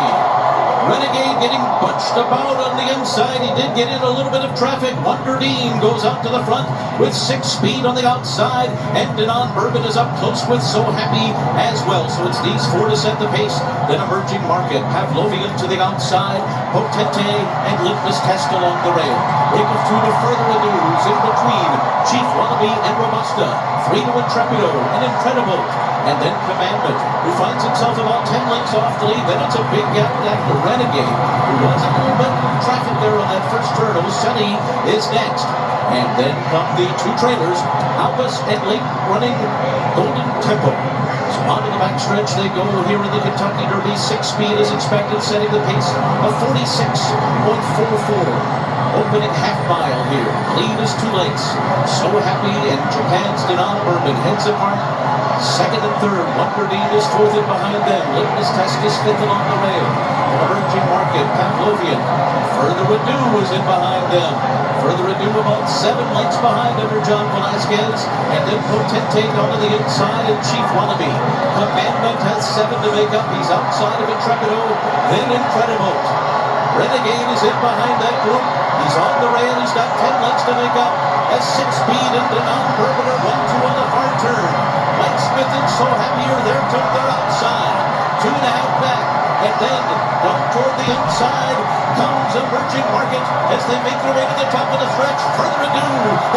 Renegade getting bunched about on the inside. He did get in a little bit of traffic. Wonder Dean goes out to the front with 6 speed on the outside. And Denon Bourbon is up close with So Happy as well. So it's these 4 to set the pace. Then Emerging Market, Pavlovian to the outside. Potente and Litmus Test along the rail. Break of 2 to further ado's in between Chief Wallaby and Robusta. 3 to Intrepido and Incredible. And then Commandment, who finds himself about 10 lengths off the lead. Then it's a big gap after Renegade, who was a little bit of traffic there on that first turn. Ocelli is next. And then come the 2 trailers, Albus and late running Golden Tempo. So onto the backstretch they go here in the Kentucky Derby. 6 speed is expected, setting the pace of 46.44. Opening half mile here. Lead is 2 lengths. So Happy and Japan's Denon Bourbon heads apart. Second and third, Wonder Dean is 4th in behind them. Litmus Test is 5th along the rail. And Emerging Market, Pavlovian. Further Ado is in behind them. Further Ado about 7 lengths behind under John Velasquez. And then Potente down to the inside and Chief Wallaby. Commandment has 7 to make up. He's outside of Intrepido. Then Incredible. Renegade is in behind that group. He's on the rail. He's got 10 lengths to make up. As 6 speed and Denon Bourbon are 1-2 on the far turn. Mike Smith and So Happy are there to their outside. 2.5 back. And then down toward the inside comes Emerging Market as they make their way to the top of the stretch. Further Ado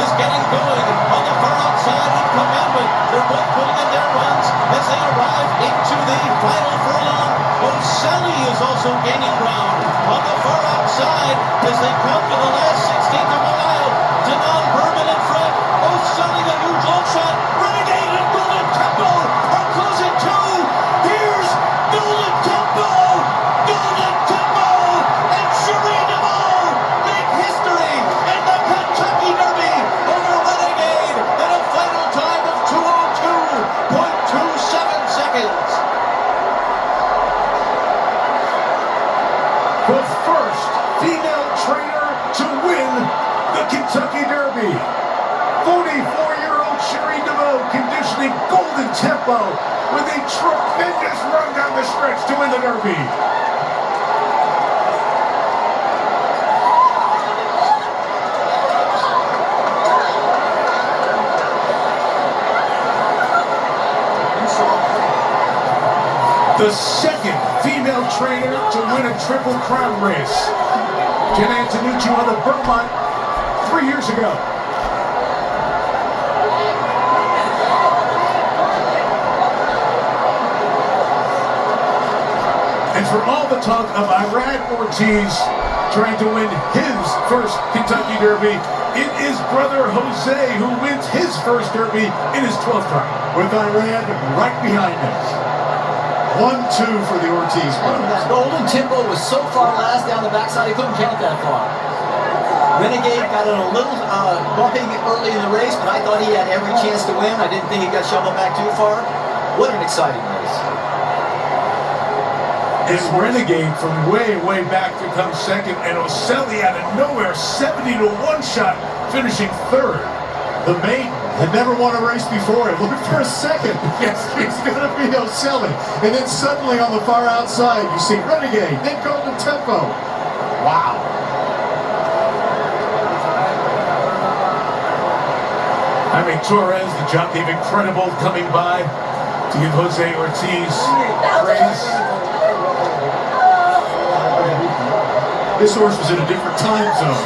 is getting going on the far outside with Commandment. They're both putting in their runs as they arrive into the final furlong. Ocelli is also gaining ground on the far outside as they come to the last 16th of a mile. Denon Bourbon in front. Ocelli, a huge long shot. Renegade and Golden Tempo are closing too. Here's Golden Tempo. Golden Tempo and Cherie DeVoe make history in the Kentucky Derby over Renegade at a final time of 2:02.27 seconds. The first female trainer to win the Kentucky Derby. 44-year-old Cherie DeVoe conditioning Golden Tempo with a tremendous run down the stretch to win the Derby. The second female trainer to win a Triple Crown race. Jen Antonucci on the Vermont 3 years ago. And for all the talk of Irad Ortiz trying to win his first Kentucky Derby, it is brother Jose who wins his first Derby in his 12th try. With Irad right behind him. 1-2 for the Ortiz brothers. Golden Tempo was so far last down the backside, he couldn't count that far. Renegade got in a little bumping early in the race, but I thought he had every chance to win. I didn't think he got shoveled back too far. What an exciting race. And Renegade from way, way back to come second, and Ocelli out of nowhere, 70-1 shot, finishing 3rd. The maiden had never won a race before. It looked for a second. Yes, it's going to be Ocelli. And then suddenly on the far outside, you see Renegade, then Golden Tempo. Wow. Jaime Torres, the jockey of Incredible, coming by to give Jose Ortiz praise. This horse was in a different time zone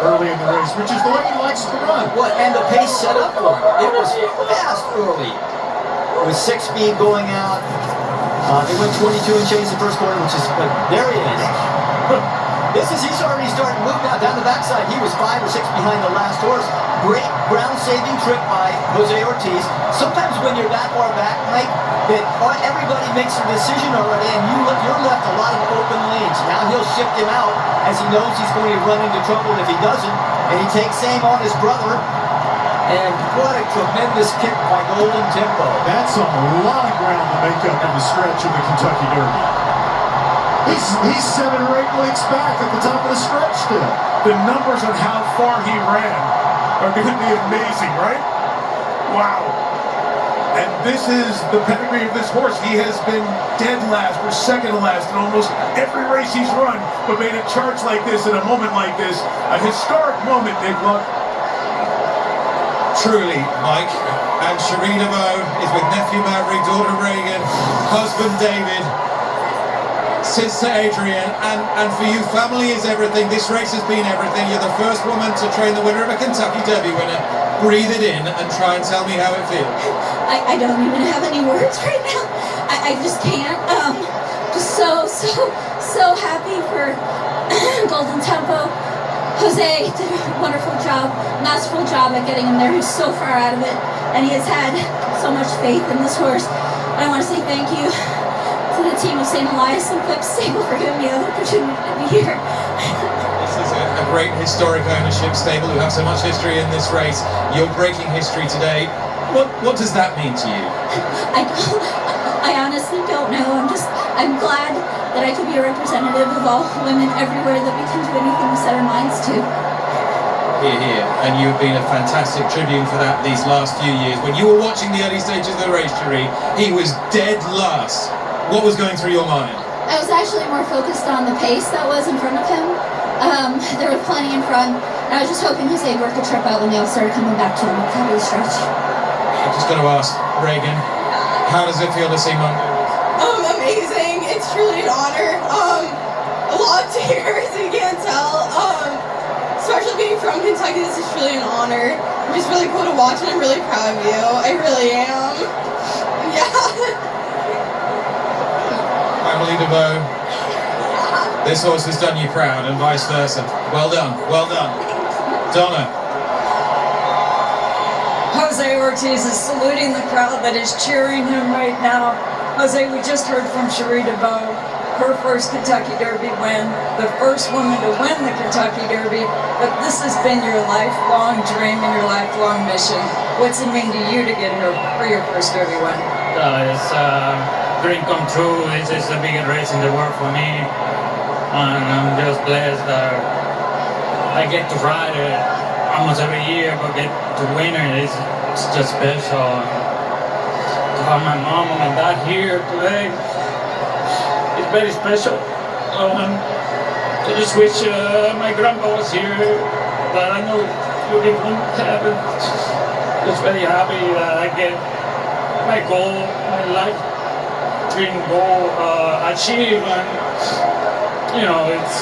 early in the race, which is the way he likes to run. What? And the pace set up for him. It was fast early. With 6 speed going out. They went 22 and change the first quarter, which is, but there he is. He's already starting to move now down the backside. He was 5 or 6 behind the last horse. Great ground-saving trip by Jose Ortiz. Sometimes when you're that far back, Mike, that everybody makes a decision already, and you're left a lot of open lanes. Now he'll shift him out as he knows he's going to run into trouble if he doesn't, and he takes aim on his brother. And what a tremendous kick by Golden Tempo. That's a lot of ground to make up in the stretch of the Kentucky Derby. He's 7 or 8 lengths back at the top of the stretch still. The numbers on how far he ran are going to be amazing, right? Wow. And this is the pedigree of this horse. He has been dead last or second to last in almost every race he's run, but made a charge like this in a moment like this. A historic moment, Nick Luck. Truly, Mike. And Cherie DeVoe is with nephew Maverick, daughter Reagan, husband David, sister Adrian, and for you, family is everything. This race has been everything. You're the first woman to train the winner of a Kentucky Derby winner. Breathe it in and try and tell me how it feels. I don't even have any words right now. I just can't. Just so happy for Golden Tempo. Jose did a wonderful job, masterful job at getting him there. He's so far out of it, and he has had so much faith in this horse. I want to say thank you to the team of St. Elias and Flip Stable for giving me the opportunity to be here. This is a great historic ownership stable who have so much history in this race. You're breaking history today. What does that mean to you? I honestly don't know. I'm glad that I could be a representative of all women everywhere, that we can do anything we set our minds to. Here. And you've been a fantastic tribune for that these last few years. When you were watching the early stages of the race, Cherie, he was dead last. What was going through your mind? I was actually more focused on the pace that was in front of him. There was plenty in front, and I was just hoping Jose would work a trip out when they all started coming back to him at the top of the stretch. I'm just going to ask, Reagan, how does it feel to see Mongo? Amazing. It's truly an honor. A lot of tears, you can't tell. Especially being from Kentucky, this is truly an honor. It's just really cool to watch, and I'm really proud of you. I really am. Yeah. Emily DeVoe, this horse has done you proud, and vice versa. Well done, well done. Donna. Jose Ortiz is saluting the crowd that is cheering him right now. Jose, we just heard from Cherie DeVoe, her first Kentucky Derby win, the first woman to win the Kentucky Derby, but this has been your lifelong dream and your lifelong mission. What's it mean to you to get here for your first Derby win? It's a dream come true. This is the biggest race in the world for me, and I'm just blessed that I get to ride it almost every year, but get to win it is just special. To have my mom and my dad here today, it's very special. I just wish my grandpa was here, but I know you didn't have it. Just very happy that I get my goal, my life dream goal achieved, and you know it's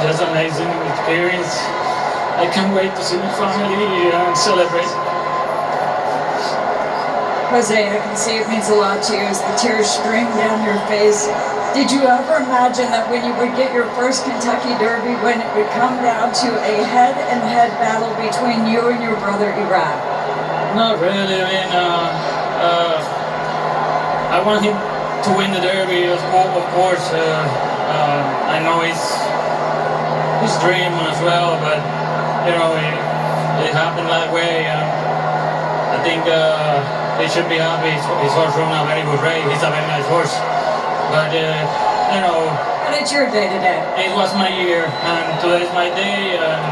just an amazing experience. I can't wait to see my family and celebrate. Jose, I can see it means a lot to you as the tears stream down your face. Did you ever imagine that when you would get your first Kentucky Derby, when it would come down to a head-and-head battle between you and your brother Iraq? Not really. I mean, I want him to win the Derby, of course. I know it's his dream as well, but you know, it happened that way. I think he should be happy. His horse run a very good race. He's a very nice horse. But, you know... But it's your day today. It was my year, and today's my day, and,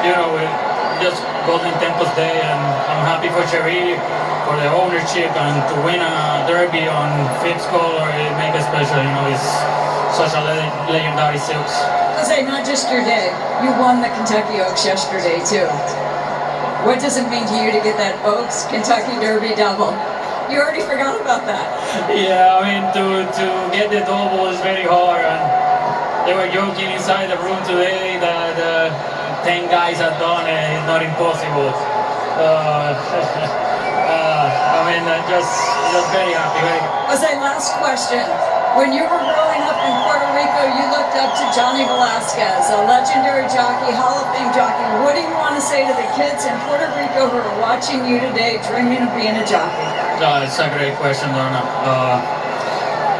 you know, just Golden Tempo's day, and I'm happy for Cherie, for the ownership, and to win a Derby on fifth color, it makes it special, you know, it's such a legendary silks. Jose, not just your day, you won the Kentucky Oaks yesterday, too. What does it mean to you to get that Oaks Kentucky Derby double? You already forgot about that. Yeah, I mean, to get the double is very hard, and they were joking inside the room today that 10 guys have done it. It's not impossible. I mean, just very happy. Jose, last question. When you were growing up in Puerto Rico, you looked up to Johnny Velasquez, a legendary jockey, Hall of Fame jockey. What do you want to say to the kids in Puerto Rico who are watching you today, dreaming of being a jockey? It's a great question, Donna.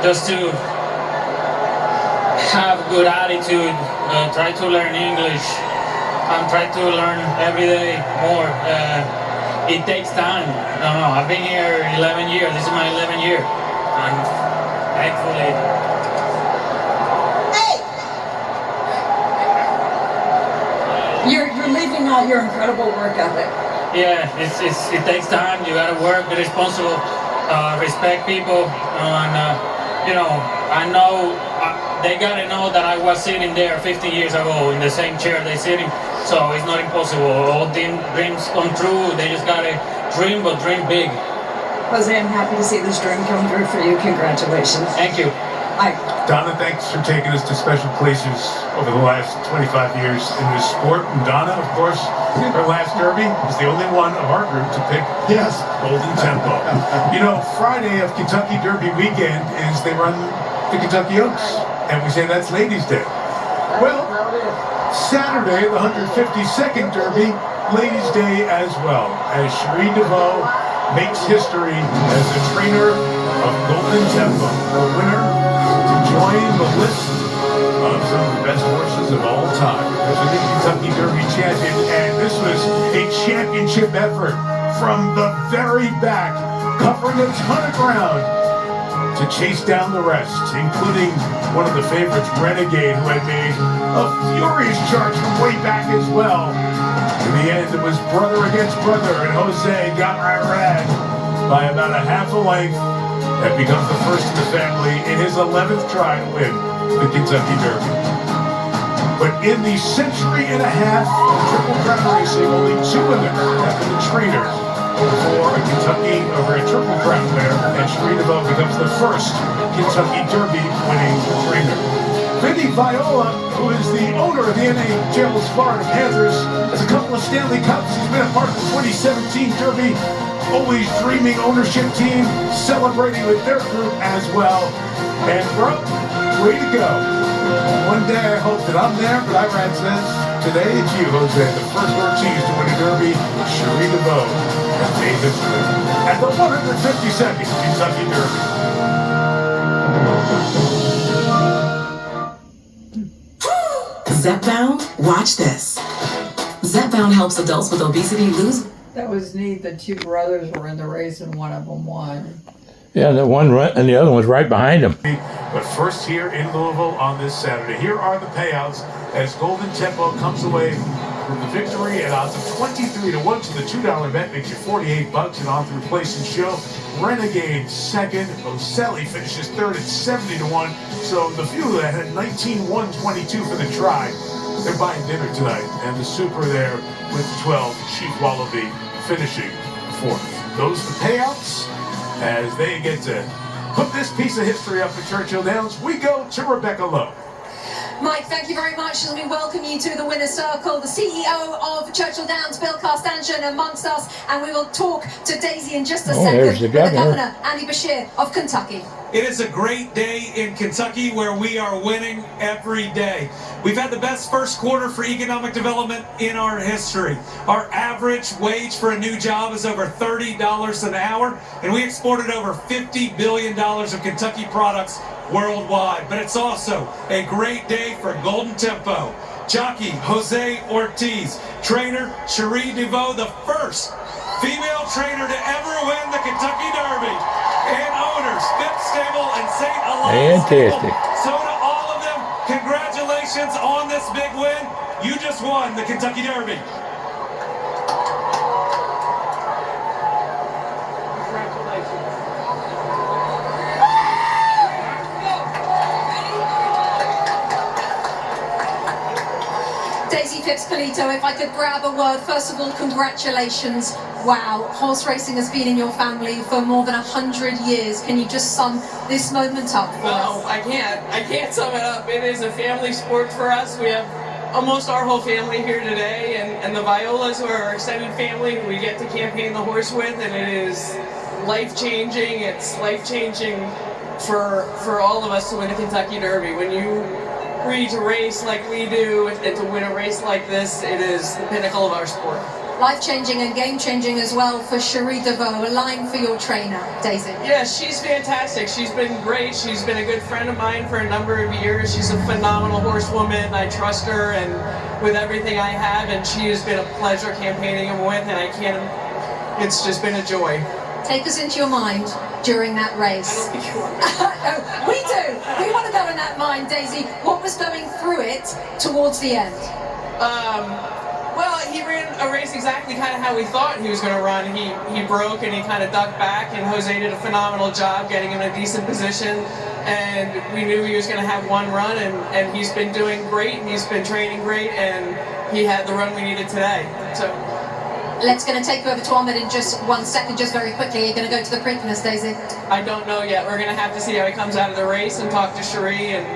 Just to have good attitude, try to learn English, and try to learn every day more. It takes time. I don't know. I've been here 11 years. This is my 11th year, and thankfully. You're leaving out your incredible work ethic. Yeah, it takes time. You gotta work, be responsible, respect people, and I know they gotta know that I was sitting there 15 years ago in the same chair they're sitting. So it's not impossible. All dreams come true. They just gotta dream, but dream big. Jose, I'm happy to see this dream come through for you. Congratulations. Thank you. Hi. Donna, thanks for taking us to special places over the last 25 years in this sport. And Donna, of course, her last Derby was the only one of our group to pick Golden Tempo. You know, Friday of Kentucky Derby weekend is they run the Kentucky Oaks, and we say that's Ladies' Day. Well, Saturday, the 152nd Derby, Ladies' Day as well, as Cherie DeVaux makes history as the trainer of Golden Tempo, the winner to join the list of some of the best horses of all time. As the Kentucky Derby champion, and this was a championship effort from the very back, covering a ton of ground to chase down the rest, including one of the favorites, Renegade, who had made a furious charge from way back as well. In the end, it was brother against brother, and Jose got Irad by about a half a length and becomes the first in the family in his 11th try to win the Kentucky Derby. But in the century and a half of Triple Crown racing, only 2 of them have been the trainers for a Kentucky over a Triple Crown winner, and Cherie DeVaux becomes the first Kentucky Derby winning trainer. Vinny Viola, who is the owner of the NHL's Florida Panthers, has a couple of Stanley Cups. He's been a part of the 2017 Derby, always dreaming ownership team, celebrating with their group as well. And bro, way to go. One day I hope that I'm there, but Irad says, today it's you, Jose, the first Ortiz to win a Derby, Cherie DeVaux. At the 152nd Kentucky Derby. Zepbound, watch this. Zepbound helps adults with obesity lose. That was neat. The 2 brothers were in the race and one of them won. Yeah, the one and the other one's right behind him. But first here in Louisville on this Saturday. Here are the payouts as Golden Tempo comes away with the victory at odds of 23-1 to the $2 bet makes you $48, and on through place and show. Renegade second. Oselli finishes third at 70-1. So the few that had 19-1-22 for the try, they're buying dinner tonight. And the super there with 12, Chief Wallaby finishing fourth. Those the payouts as they get to put this piece of history up at Churchill Downs. We go to Rebecca Lowe. Mike, thank you very much. Let me welcome you to the Winner's Circle. The CEO of Churchill Downs, Bill Carstantian, amongst us, and we will talk to Daisy in just a second. There's the governor. Andy Bashir of Kentucky. It is a great day in Kentucky where we are winning every day. We've had the best first quarter for economic development in our history. Our average wage for a new job is over $30 an hour, and we exported over $50 billion of Kentucky products worldwide. But it's also a great day for Golden Tempo. Jockey Jose Ortiz, trainer Cherie DeVaux, the first female trainer to ever win the Kentucky Derby, and owners Phipps Stable and St. Elias Fantastic. Stable. So to all of them, congratulations on this big win. You just won the Kentucky Derby. Daisy, Phipps Polito, if I could grab a word, first of all, congratulations. Wow, horse racing has been in your family for more than 100 years. Can you just sum this moment up for us? I can't sum it up. It is a family sport for us. We have almost our whole family here today, and the Violas are our extended family who we get to campaign the horse with, and it is life-changing. It's life-changing for all of us to win the Kentucky Derby. When you agree to race like we do and to win a race like this, it is the pinnacle of our sport. Life-changing and game-changing as well for Cherie DeVoe, a line for your trainer, Daisy. Yeah, she's fantastic. She's been great. She's been a good friend of mine for a number of years. She's a phenomenal horsewoman. I trust her and with everything I have, and she has been a pleasure campaigning with, and it's just been a joy. Take us into your mind during that race. I don't think you want Oh, we do. We want to go in that mind, Daisy. What was going through it towards the end? Well, he ran a race exactly kind of how we thought he was going to run. He broke and he kind of ducked back, and Jose did a phenomenal job getting him in a decent position. And we knew he was going to have one run, and he's been doing great, and he's been training great, and he had the run we needed today. So. Let's going to take you over to Ahmed in just 1 second, just very quickly. You're going to go to the Preakness, Daisy? I don't know yet. We're going to have to see how he comes out of the race and talk to Cherie and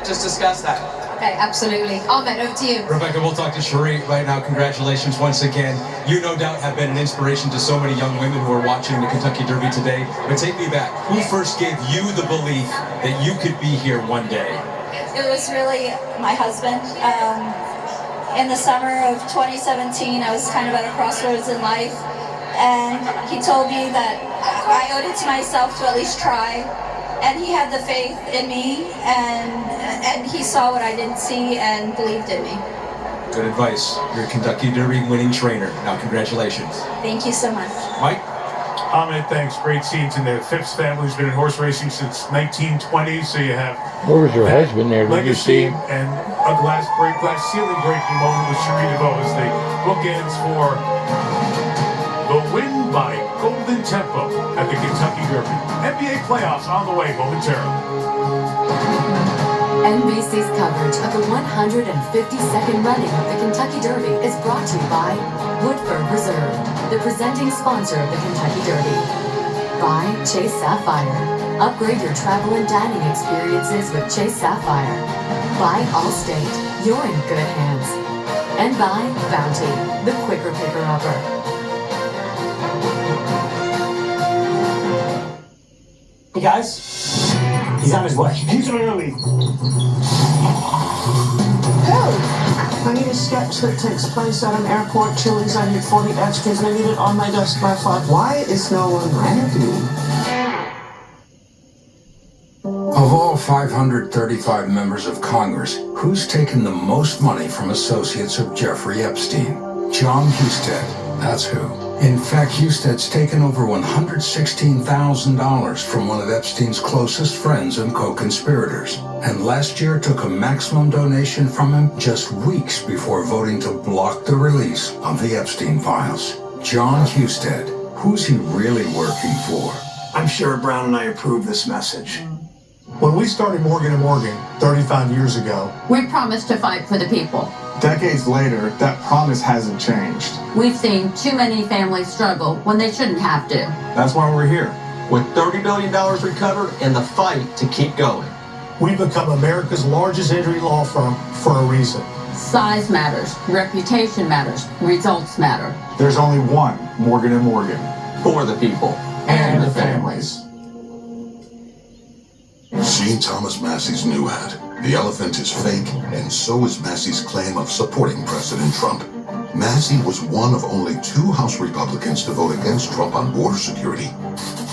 just discuss that. Okay, absolutely. Ahmed, over to you. Rebecca, we'll talk to Cherie right now. Congratulations once again. You no doubt have been an inspiration to so many young women who are watching the Kentucky Derby today. But take me back. Who first gave you the belief that you could be here one day? It was really my husband. In the summer of 2017, I was kind of at a crossroads in life, and he told me that I owed it to myself to at least try, and he had the faith in me, and he saw what I didn't see and believed in me. Good advice. You're a Kentucky Derby winning trainer. Now, congratulations. Thank you so much. Mike? Ahmed, thanks. Great scenes in the Phipps family's been in horse racing since 1920, so you have Where was your husband there? Did you see him? and a glass ceiling breaking moment with Cherie DeVoe as the bookends for the win by Golden Tempo at the Kentucky Derby. NBA playoffs on the way momentarily. NBC's coverage of the 152nd running of the Kentucky Derby is brought to you by Woodford Reserve, the presenting sponsor of the Kentucky Derby. By Chase Sapphire. Upgrade your travel and dining experiences with Chase Sapphire. By Allstate, you're in good hands. And by Bounty, the quicker picker-upper. Hey guys, he's on his way. He's early. I need a sketch that takes place at an airport. Chili's, I need 40 extras, and I need it on my desk by 5. Why is no one ready? Of all 535 members of Congress, who's taken the most money from associates of Jeffrey Epstein? John Husted. That's who. In fact, Husted's taken over $116,000 from one of Epstein's closest friends and co-conspirators, and last year took a maximum donation from him just weeks before voting to block the release of the Epstein files. John Husted. Who's he really working for? I'm sure Brown and I approve this message. When we started Morgan & Morgan 35 years ago, We promised to fight for the people. decades later, that promise hasn't changed. We've seen too many families struggle when they shouldn't have to. That's why we're here. With $30 billion recovered and the fight to keep going. We've become America's largest injury law firm for a reason. Size matters, reputation matters, results matter. There's only one Morgan & Morgan. For the people. And the families. Seen Thomas Massey's new ad. The elephant is fake, and so is Massey's claim of supporting President Trump. Massey was one of only 2 House Republicans to vote against Trump on border security.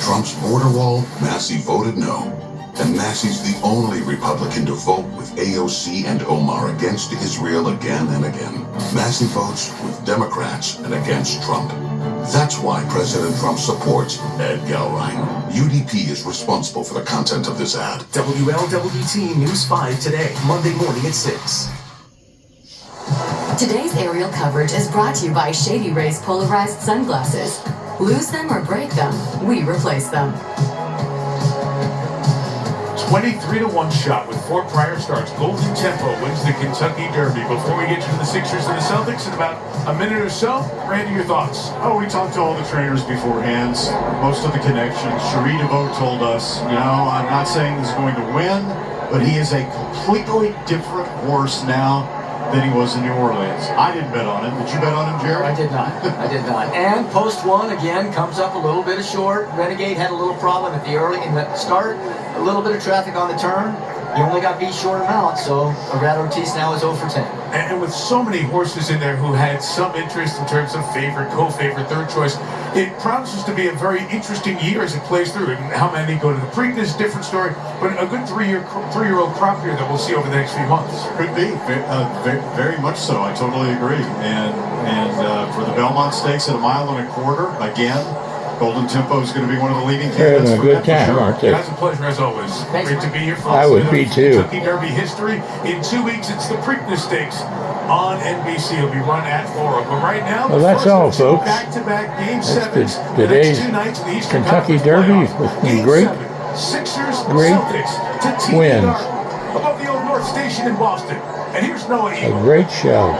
Trump's border wall, Massey voted no. And Massey's the only Republican to vote with AOC and Omar against Israel again and again. Massey votes with Democrats and against Trump. That's why President Trump supports Ed Galrein. UDP is responsible for the content of this ad. WLWT News 5 today, Monday morning at 6. Today's aerial coverage is brought to you by Shady Rays Polarized Sunglasses. Lose them or break them, we replace them. 23-1 shot with 4 prior starts. Golden Tempo wins the Kentucky Derby. Before we get to the Sixers and the Celtics in about a minute or so, Randy, your thoughts? Oh, we talked to all the trainers beforehand. Most of the connections. Cherie DeVoe told us, you know, I'm not saying he's going to win, but he is a completely different horse now than he was in New Orleans. I didn't bet on him. Did you bet on him, Jerry? I did not. I did not. And post one again comes up a little bit short. Renegade had a little problem at in the start. A little bit of traffic on the turn. He only got beat short amount, so Brad Ortiz now is 0 for 10. And with so many horses in there who had some interest in terms of favorite, co-favorite, third choice, it promises to be a very interesting year as it plays through. And how many go to the Preakness, different story, but a good three-year-old crop here that we'll see over the next few months. Could be, very much so. I totally agree. And for the Belmont Stakes at 1.25 miles, again, Golden Tempo is going to be one of the leading They're candidates. having a good time, aren't they? Guys, a pleasure as always. Great to be here. I would be too. Kentucky Derby history. In 2 weeks, it's the Preakness Stakes on NBC. It'll be run at Laurel. But right now, Well, that's all, folks. Back-to-back Game That's 7s. today's Kentucky Derby with some great, Sixers, great Celtics to wins. above the Old North Station in Boston. And here's Noah A Eagle. great show.